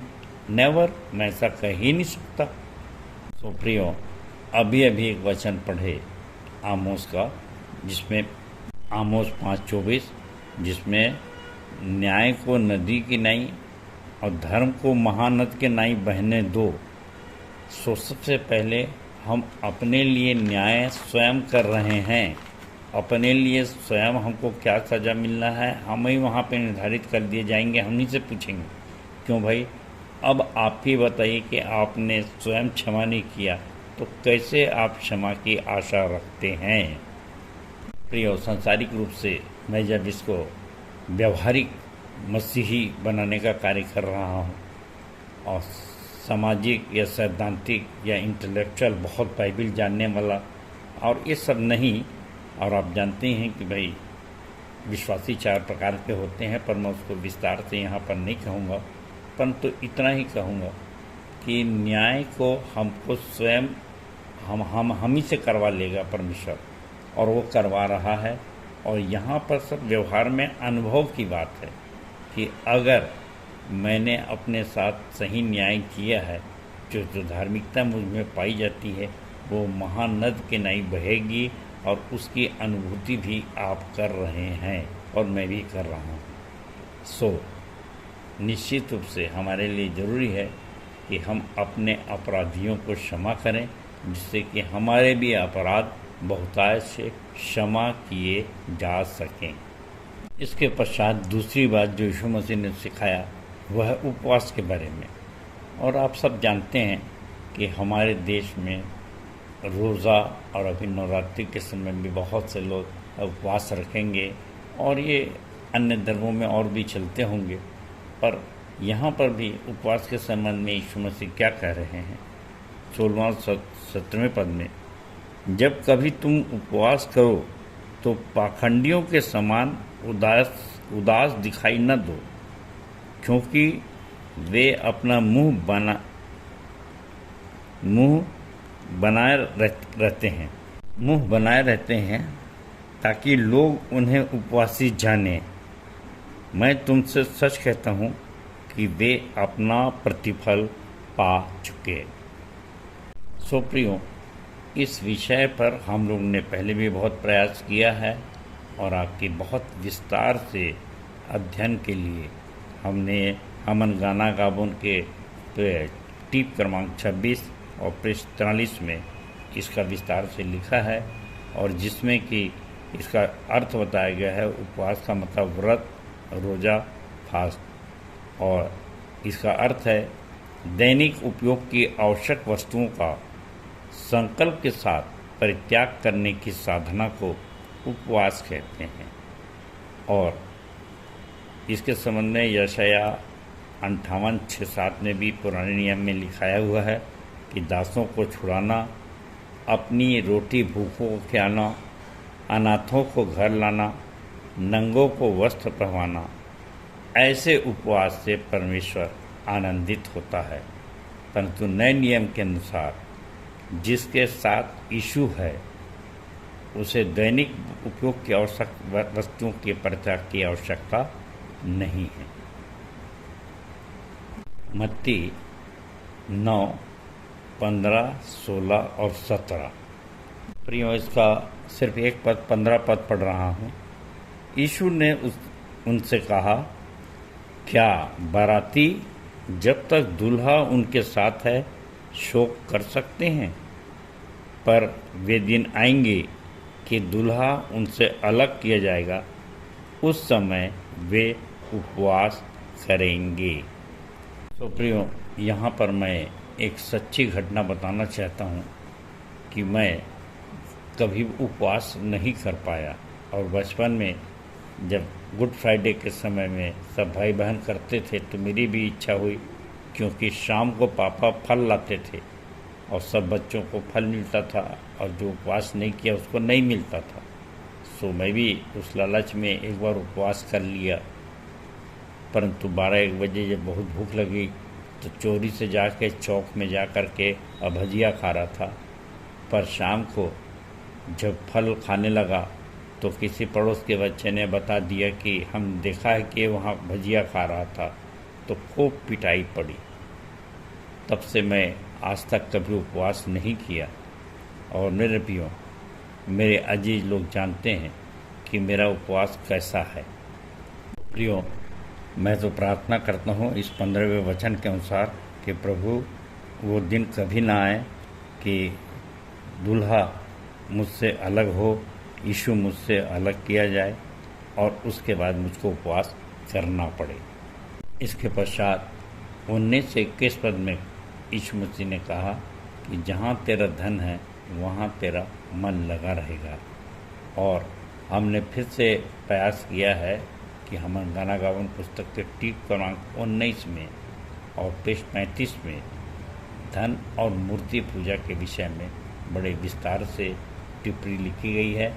नेवर, मैं ऐसा कह ही नहीं सकता। तो प्रियो, अभी एक वचन पढ़े आमोस का, जिसमें आमोस 5:24, जिसमें न्याय को नदी की नाई और धर्म को महानद के नाई बहने दो। सो सबसे पहले हम अपने लिए न्याय स्वयं कर रहे हैं। अपने लिए स्वयं हमको क्या सज़ा मिलना है हम ही वहाँ पे निर्धारित कर दिए जाएंगे। हम ही से पूछेंगे, क्यों भाई अब आप ही बताइए कि आपने स्वयं क्षमा नहीं किया तो कैसे आप क्षमा की आशा रखते हैं? प्रियो, सांसारिक रूप से मैं जब इसको व्यवहारिक मसीही बनाने का कार्य कर रहा हूँ और सामाजिक या सैद्धांतिक या इंटेलेक्चुअल बहुत बाइबिल जानने वाला और ये सब नहीं, और आप जानते हैं कि भाई विश्वासी 4 प्रकार के होते हैं, पर मैं उसको विस्तार से यहाँ पर नहीं कहूँगा, परंतु इतना ही कहूँगा कि न्याय को हमको स्वयं हम ही से करवा लेगा परमेश्वर, और वो करवा रहा है। और यहाँ पर सब व्यवहार में अनुभव की बात है कि अगर मैंने अपने साथ सही न्याय किया है, जो धार्मिकता मुझ में पाई जाती है वो महानद के नहीं बहेगी, और उसकी अनुभूति भी आप कर रहे हैं और मैं भी कर रहा हूँ। सो निश्चित रूप से हमारे लिए ज़रूरी है कि हम अपने अपराधियों को क्षमा करें, जिससे कि हमारे भी अपराध बहुतायत से क्षमा किए जा सकें। इसके पश्चात दूसरी बात जो यीशु मसीह ने सिखाया वह है उपवास के बारे में। और आप सब जानते हैं कि हमारे देश में रोज़ा और अभी नवरात्रि के समय में बहुत से लोग उपवास रखेंगे, और ये अन्य धर्मों में और भी चलते होंगे, पर यहाँ पर भी उपवास के संबंध में यीशु मसीह क्या कह रहे हैं? 16-17वें पद में, जब कभी तुम उपवास करो तो पाखंडियों के समान उदास दिखाई न दो, क्योंकि वे अपना मुंह बनाए रहते हैं ताकि लोग उन्हें उपवासी जाने। मैं तुमसे सच कहता हूँ कि वे अपना प्रतिफल पा चुके। सो प्रियो, इस विषय पर हम लोग ने पहले भी बहुत प्रयास किया है, और आपकी बहुत विस्तार से अध्ययन के लिए हमने हमन गाना गाबोन के टीप क्रमांक 26 और पृष्ठ 43 में इसका विस्तार से लिखा है, और जिसमें कि इसका अर्थ बताया गया है। उपवास का मतलब व्रत, रोज़ा, फास्ट, और इसका अर्थ है दैनिक उपयोग की आवश्यक वस्तुओं का संकल्प के साथ परित्याग करने की साधना को उपवास कहते हैं। और इसके संबंध में यशाया 58:6-7 में भी पुराने नियम में लिखाया हुआ है कि दासों को छुड़ाना, अपनी रोटी भूखों को खिलाना, अनाथों को घर लाना, नंगों को वस्त्र पहनाना, ऐसे उपवास से परमेश्वर आनंदित होता है। परंतु नए नियम के अनुसार जिसके साथ यीशु है उसे दैनिक उपयोग की आवश्यक वस्तुओं के परित्याग की आवश्यकता नहीं है। मत्ती 9, 15, 16 और 17। प्रियो, इसका सिर्फ एक पद 15 पद पढ़ रहा हूँ। यीशु ने उनसे कहा, क्या बाराती जब तक दूल्हा उनके साथ है शोक कर सकते हैं? पर वे दिन आएंगे कि दूल्हा उनसे अलग किया जाएगा, उस समय वे उपवास करेंगे। तो प्रियो, यहाँ पर मैं एक सच्ची घटना बताना चाहता हूँ कि मैं कभी उपवास नहीं कर पाया, और बचपन में जब गुड फ्राइडे के समय में सब भाई बहन करते थे तो मेरी भी इच्छा हुई, क्योंकि शाम को पापा फल लाते थे और सब बच्चों को फल मिलता था, और जो उपवास नहीं किया उसको नहीं मिलता था। सो मैं भी उस लालच में एक बार उपवास कर लिया, परंतु 12-1 बजे जब बहुत भूख लगी तो चोरी से जाके चौक में जा कर के भजिया खा रहा था। पर शाम को जब फल खाने लगा तो किसी पड़ोस के बच्चे ने बता दिया कि हम देखा है कि वहाँ भजिया खा रहा था, तो खूब पिटाई पड़ी। तब से मैं आज तक कभी उपवास नहीं किया। और मेरे प्रियो, मेरे अजीज लोग जानते हैं कि मेरा उपवास कैसा है। प्रियो, मैं तो प्रार्थना करता हूँ इस 15वें वचन के अनुसार कि प्रभु वो दिन कभी ना आए कि दूल्हा मुझसे अलग हो, यीशु मुझसे अलग किया जाए और उसके बाद मुझको उपवास करना पड़े। इसके पश्चात 19 से 21 पद में यीशु मसीह ने कहा कि जहाँ तेरा धन है वहाँ तेरा मन लगा रहेगा। और हमने फिर से प्रयास किया है कि हम गाना गावन पुस्तक के टीप क्रमांक 19 में और पृष्ठ 35 में धन और मूर्ति पूजा के विषय में बड़े विस्तार से टिप्पणी लिखी गई है।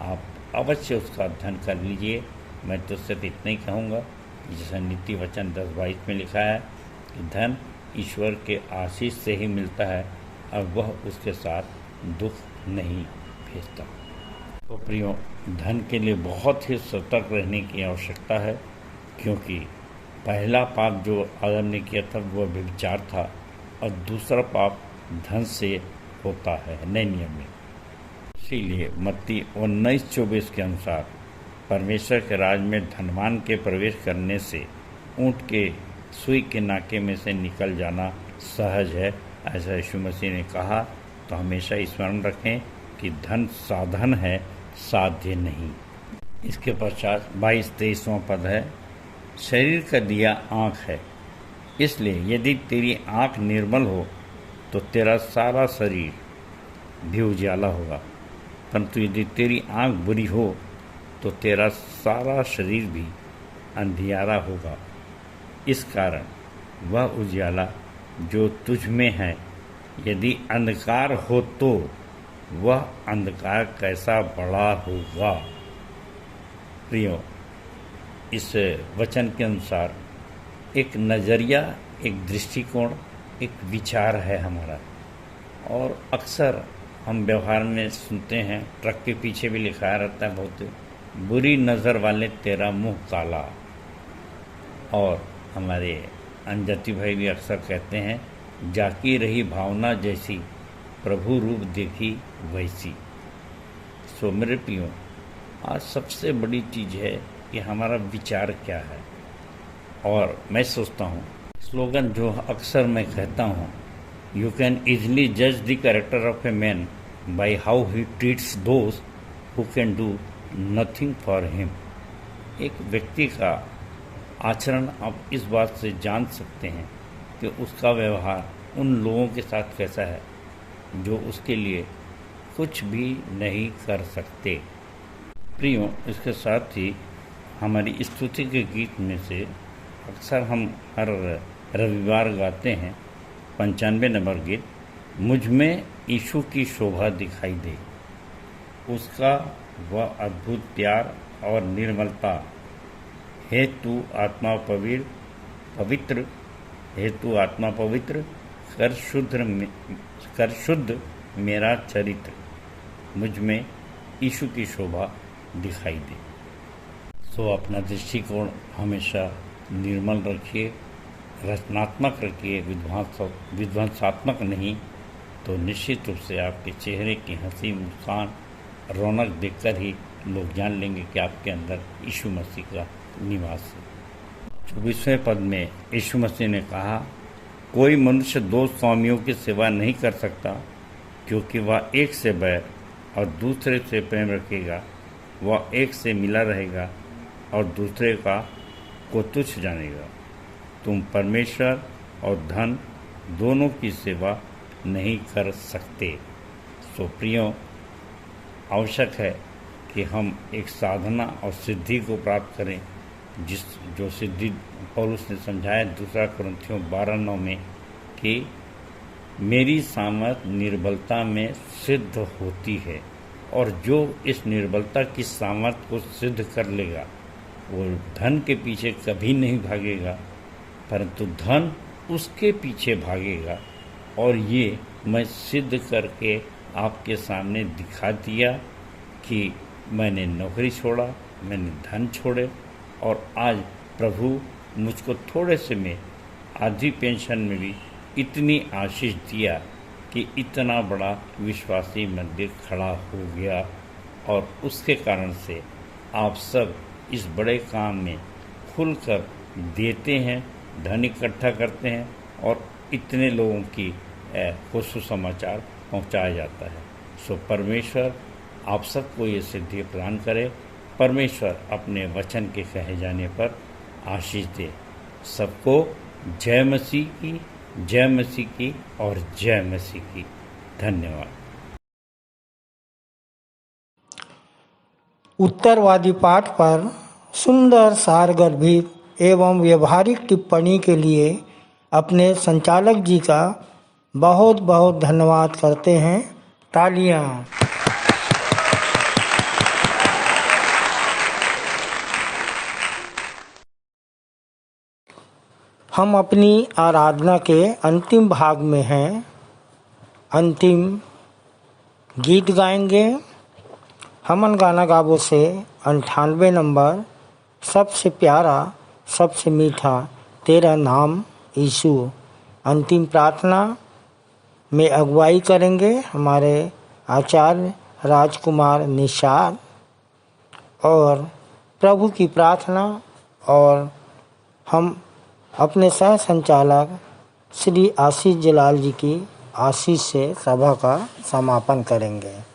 आप अवश्य उसका अध्ययन कर लीजिए। मैं तो सिर्फ इतना ही कहूँगा कि जैसा नीति वचन 10:22 में लिखा है कि धन ईश्वर के आशीष से ही मिलता है और वह उसके साथ दुख नहीं भेजता। तो प्रियो, धन के लिए बहुत ही सतर्क रहने की आवश्यकता है, क्योंकि पहला पाप जो आदम ने किया था वह व्यभिचार था और दूसरा पाप धन से होता है नए नियम में। इसीलिए मत्ती 19:24 के अनुसार परमेश्वर के राज में धनवान के प्रवेश करने से ऊँट के सुई के नाके में से निकल जाना सहज है, ऐसा यीशु मसीह ने कहा। तो हमेशा स्मरण रखें कि धन साधन है, साध्य नहीं। इसके पश्चात 22-23वां पद है, शरीर का दिया आँख है, इसलिए यदि तेरी आँख निर्मल हो तो तेरा सारा शरीर भी उजाला होगा, परंतु यदि तेरी आँख बुरी हो तो तेरा सारा शरीर भी अंधियारा होगा। इस कारण वह उजाला जो तुझ में है, यदि अंधकार हो तो वह अंधकार कैसा बड़ा होगा। प्रियो, इस वचन के अनुसार एक नज़रिया, एक दृष्टिकोण, एक विचार है हमारा। और अक्सर हम व्यवहार में सुनते हैं, ट्रक के पीछे भी लिखा रहता है बहुत, बुरी नज़र वाले तेरा मुंह काला। और हमारे अनजाति भाई भी अक्सर कहते हैं, जाकी रही भावना जैसी, प्रभु रूप देखी वैसी। सो मेरे प्रियो, आज सबसे बड़ी चीज़ है कि हमारा विचार क्या है। और मैं सोचता हूँ, स्लोगन जो अक्सर मैं कहता हूँ, यू कैन ईजली जज the character of a man by how he treats those who can do nothing for him. एक व्यक्ति का आचरण आप इस बात से जान सकते हैं कि उसका व्यवहार उन लोगों के साथ कैसा है जो उसके लिए कुछ भी नहीं कर सकते। प्रियो, इसके साथ ही हमारी स्तुति के गीत में से अक्सर हम हर रविवार गाते हैं 95 नंबर गीत, मुझ में यीशु की शोभा दिखाई दे। उसका वह अद्भुत प्यार और निर्मलता, हेतु आत्मा पवित्र, हेतु आत्मा पवित्र, कर शुद्ध मेरा चरित्र, मुझ में यीशु की शोभा दिखाई दे। सो अपना दृष्टिकोण हमेशा निर्मल रखिए, रचनात्मक रखिए, विध्वंसात्मक नहीं। तो निश्चित रूप से आपके चेहरे की हंसी, मुस्कान, रौनक देखकर ही लोग जान लेंगे कि आपके अंदर यीशु मसीह का निवास है। 24वें पद में यीशु मसीह ने कहा, कोई मनुष्य दो स्वामियों की सेवा नहीं कर सकता, क्योंकि वह एक से बैर और दूसरे से प्रेम रखेगा, वह एक से मिला रहेगा और दूसरे का को तुच्छ जानेगा। तुम परमेश्वर और धन दोनों की सेवा नहीं कर सकते। सो प्रियो, आवश्यक है कि हम एक साधना और सिद्धि को प्राप्त करें, जो सिद्धि पौलुस ने समझाया 2 कुरिन्थियों 12:9 में कि मेरी सामर्थ निर्बलता में सिद्ध होती है। और जो इस निर्बलता की सामर्थ को सिद्ध कर लेगा वो धन के पीछे कभी नहीं भागेगा, परंतु धन उसके पीछे भागेगा। और ये मैं सिद्ध करके आपके सामने दिखा दिया कि मैंने नौकरी छोड़ा, मैंने धन छोड़े और आज प्रभु मुझको थोड़े से में आधी पेंशन में भी इतनी आशीष दिया कि इतना बड़ा विश्वासी मंदिर खड़ा हो गया। और उसके कारण से आप सब इस बड़े काम में खुलकर देते हैं, धन इकट्ठा करते हैं और इतने लोगों की को सुसमाचार पहुंचाया जाता है। सो परमेश्वर आप सबको ये सिद्धि प्रदान करे। परमेश्वर अपने वचन के कहे जाने पर आशीष दे। सबको जय मसीह की, जय मसीह की और जय मसीह की। धन्यवाद। उत्तरवादी पाठ पर सुंदर सारगर्भित एवं व्यवहारिक टिप्पणी के लिए अपने संचालक जी का बहुत बहुत धन्यवाद करते हैं। तालियां। हम अपनी आराधना के अंतिम भाग में हैं। अंतिम गीत गाएंगे। हमन गाना गाबो से 98 नंबर, सबसे प्यारा सबसे मीठा तेरा नाम यीशु। अंतिम प्रार्थना में अगुवाई करेंगे हमारे आचार्य राजकुमार निषाद, और प्रभु की प्रार्थना और हम अपने सह संचालक श्री आशीष जलाल जी की आशीष से सभा का समापन करेंगे।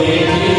और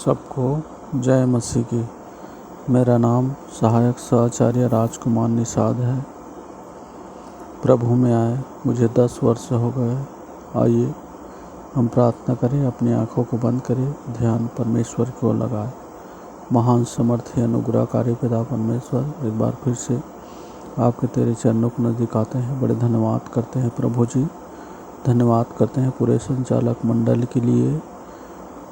सबको जय मसीह की। मेरा नाम सहायक सहआचार्य राजकुमार निषाद है। प्रभु में आए मुझे 10 वर्ष हो गए। आइए हम प्रार्थना करें, अपनी आंखों को बंद करें, ध्यान परमेश्वर की ओर लगाए। महान समर्थी अनुग्रहकारी पिता परमेश्वर, एक बार फिर से आपके तेरे चरणों को नज़दीक आते हैं। बड़े धन्यवाद करते हैं प्रभु जी, धन्यवाद करते हैं पूरे संचालक मंडल के लिए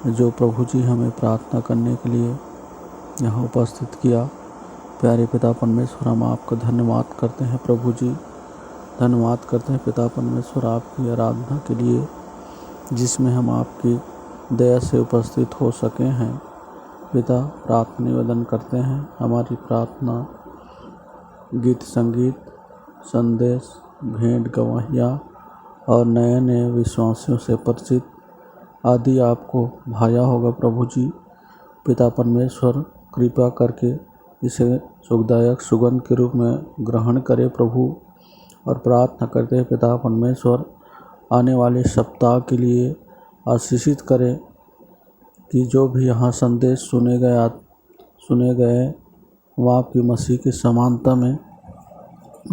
जो प्रभु जी हमें प्रार्थना करने के लिए यहाँ उपस्थित किया। प्यारे पिता परमेश्वर, हम आपका धन्यवाद करते हैं प्रभु जी, धन्यवाद करते हैं पिता परमेश्वर आपकी आराधना के लिए जिसमें हम आपकी दया से उपस्थित हो सके हैं। पिता, प्रार्थना निवेदन करते हैं, हमारी प्रार्थना गीत संगीत, संदेश, भेंट गवाहियाँ और नए नए विश्वासियों से परिचित आदि आपको भाया होगा प्रभु जी। पिता परमेश्वर, कृपा करके इसे सुखदायक सुगंध के रूप में ग्रहण करे प्रभु। और प्रार्थना करते हैं पिता परमेश्वर, आने वाले सप्ताह के लिए आशीषित करें कि जो भी यहाँ संदेश सुने गए वह आपकी मसीह की समानता में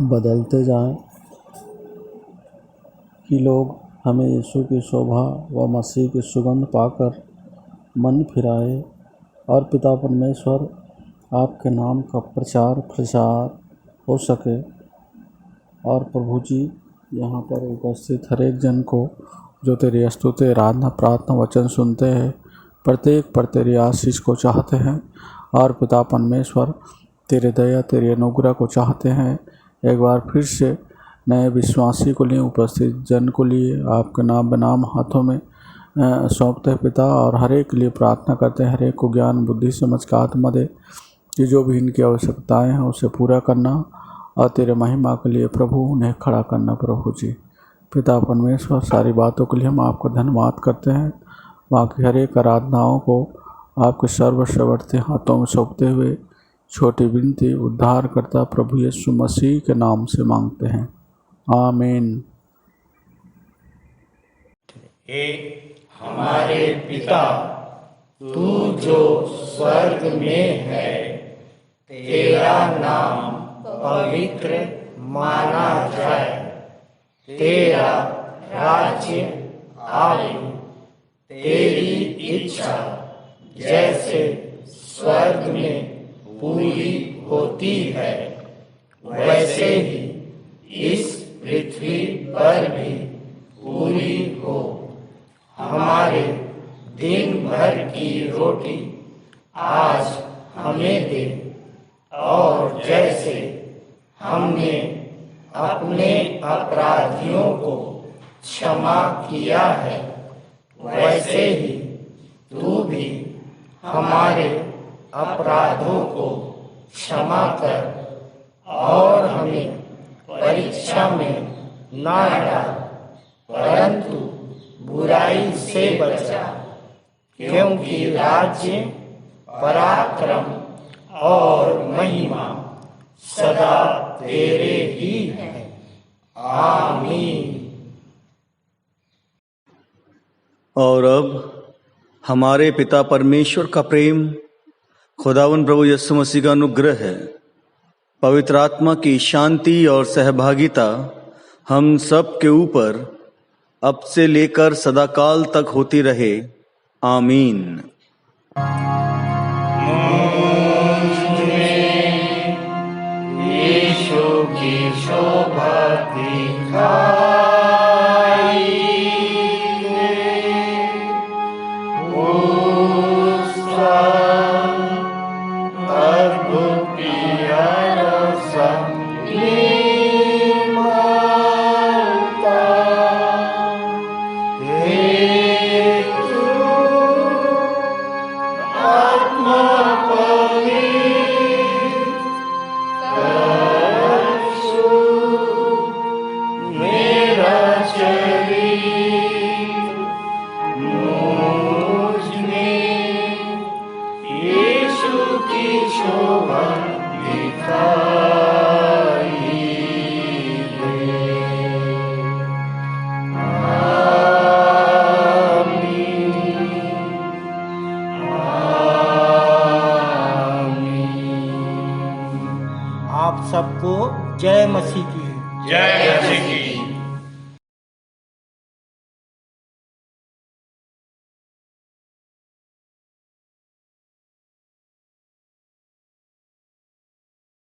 बदलते जाएं, कि लोग हमें यीशु की शोभा व मसीह की सुगंध पाकर मन फिराए और पिता परमेश्वर आपके नाम का प्रचार प्रसार हो सके। और प्रभु जी, यहाँ पर उपस्थित हर एक जन को जो तेरी स्तुति, आराधना, प्रार्थना, वचन सुनते हैं, प्रत्येक पर तेरी आशीष को चाहते हैं और पिता परमेश्वर तेरे दया, तेरे अनुग्रह को चाहते हैं। एक बार फिर से नए विश्वासी को लिए, उपस्थित जन को लिए आपके नाम बनाम हाथों में सौंपते हैं पिता। और हर एक के लिए प्रार्थना करते हैं, हर एक को ज्ञान बुद्धि समझ का आत्मा दे कि जो भी इनकी आवश्यकताएं हैं उसे पूरा करना और तेरे महिमा के लिए प्रभु उन्हें खड़ा करना प्रभु जी। पिता परमेश्वर, सारी बातों के लिए हम आपका धन्यवाद करते हैं। बाकी हर एक आराधनाओं को आपके सर्वश्रेष्ठ हाथों में सौंपते हुए छोटी विनती उद्धार करता प्रभु यीशु मसीह के नाम से मांगते हैं, आमीन। हे हमारे पिता, तू जो स्वर्ग में है, तेरा नाम पवित्र माना जाए, तेरा राज्य आए, तेरी इच्छा जैसे स्वर्ग में पूरी होती है वैसे ही इस पृथ्वी पर भी पूरी हो। हमारे दिन भर की रोटी आज हमें दे, और जैसे हमने अपने अपराधियों को क्षमा किया है वैसे ही तू भी हमारे अपराधों को क्षमा कर, और हमें परीक्षा में ना डाल परंतु बुराई से बचा, क्योंकि राज्य, पराक्रम और महिमा सदा तेरे ही है, आमीन। और अब हमारे पिता परमेश्वर का प्रेम, खुदावन प्रभु यीशु मसीह का अनुग्रह है, पवित्र आत्मा की शांति और सहभागिता हम सब के ऊपर अब से लेकर सदाकाल तक होती रहे, आमीन। यीशु की शोभा दिखाई मेरा जय मसीह की। जय मसीह की।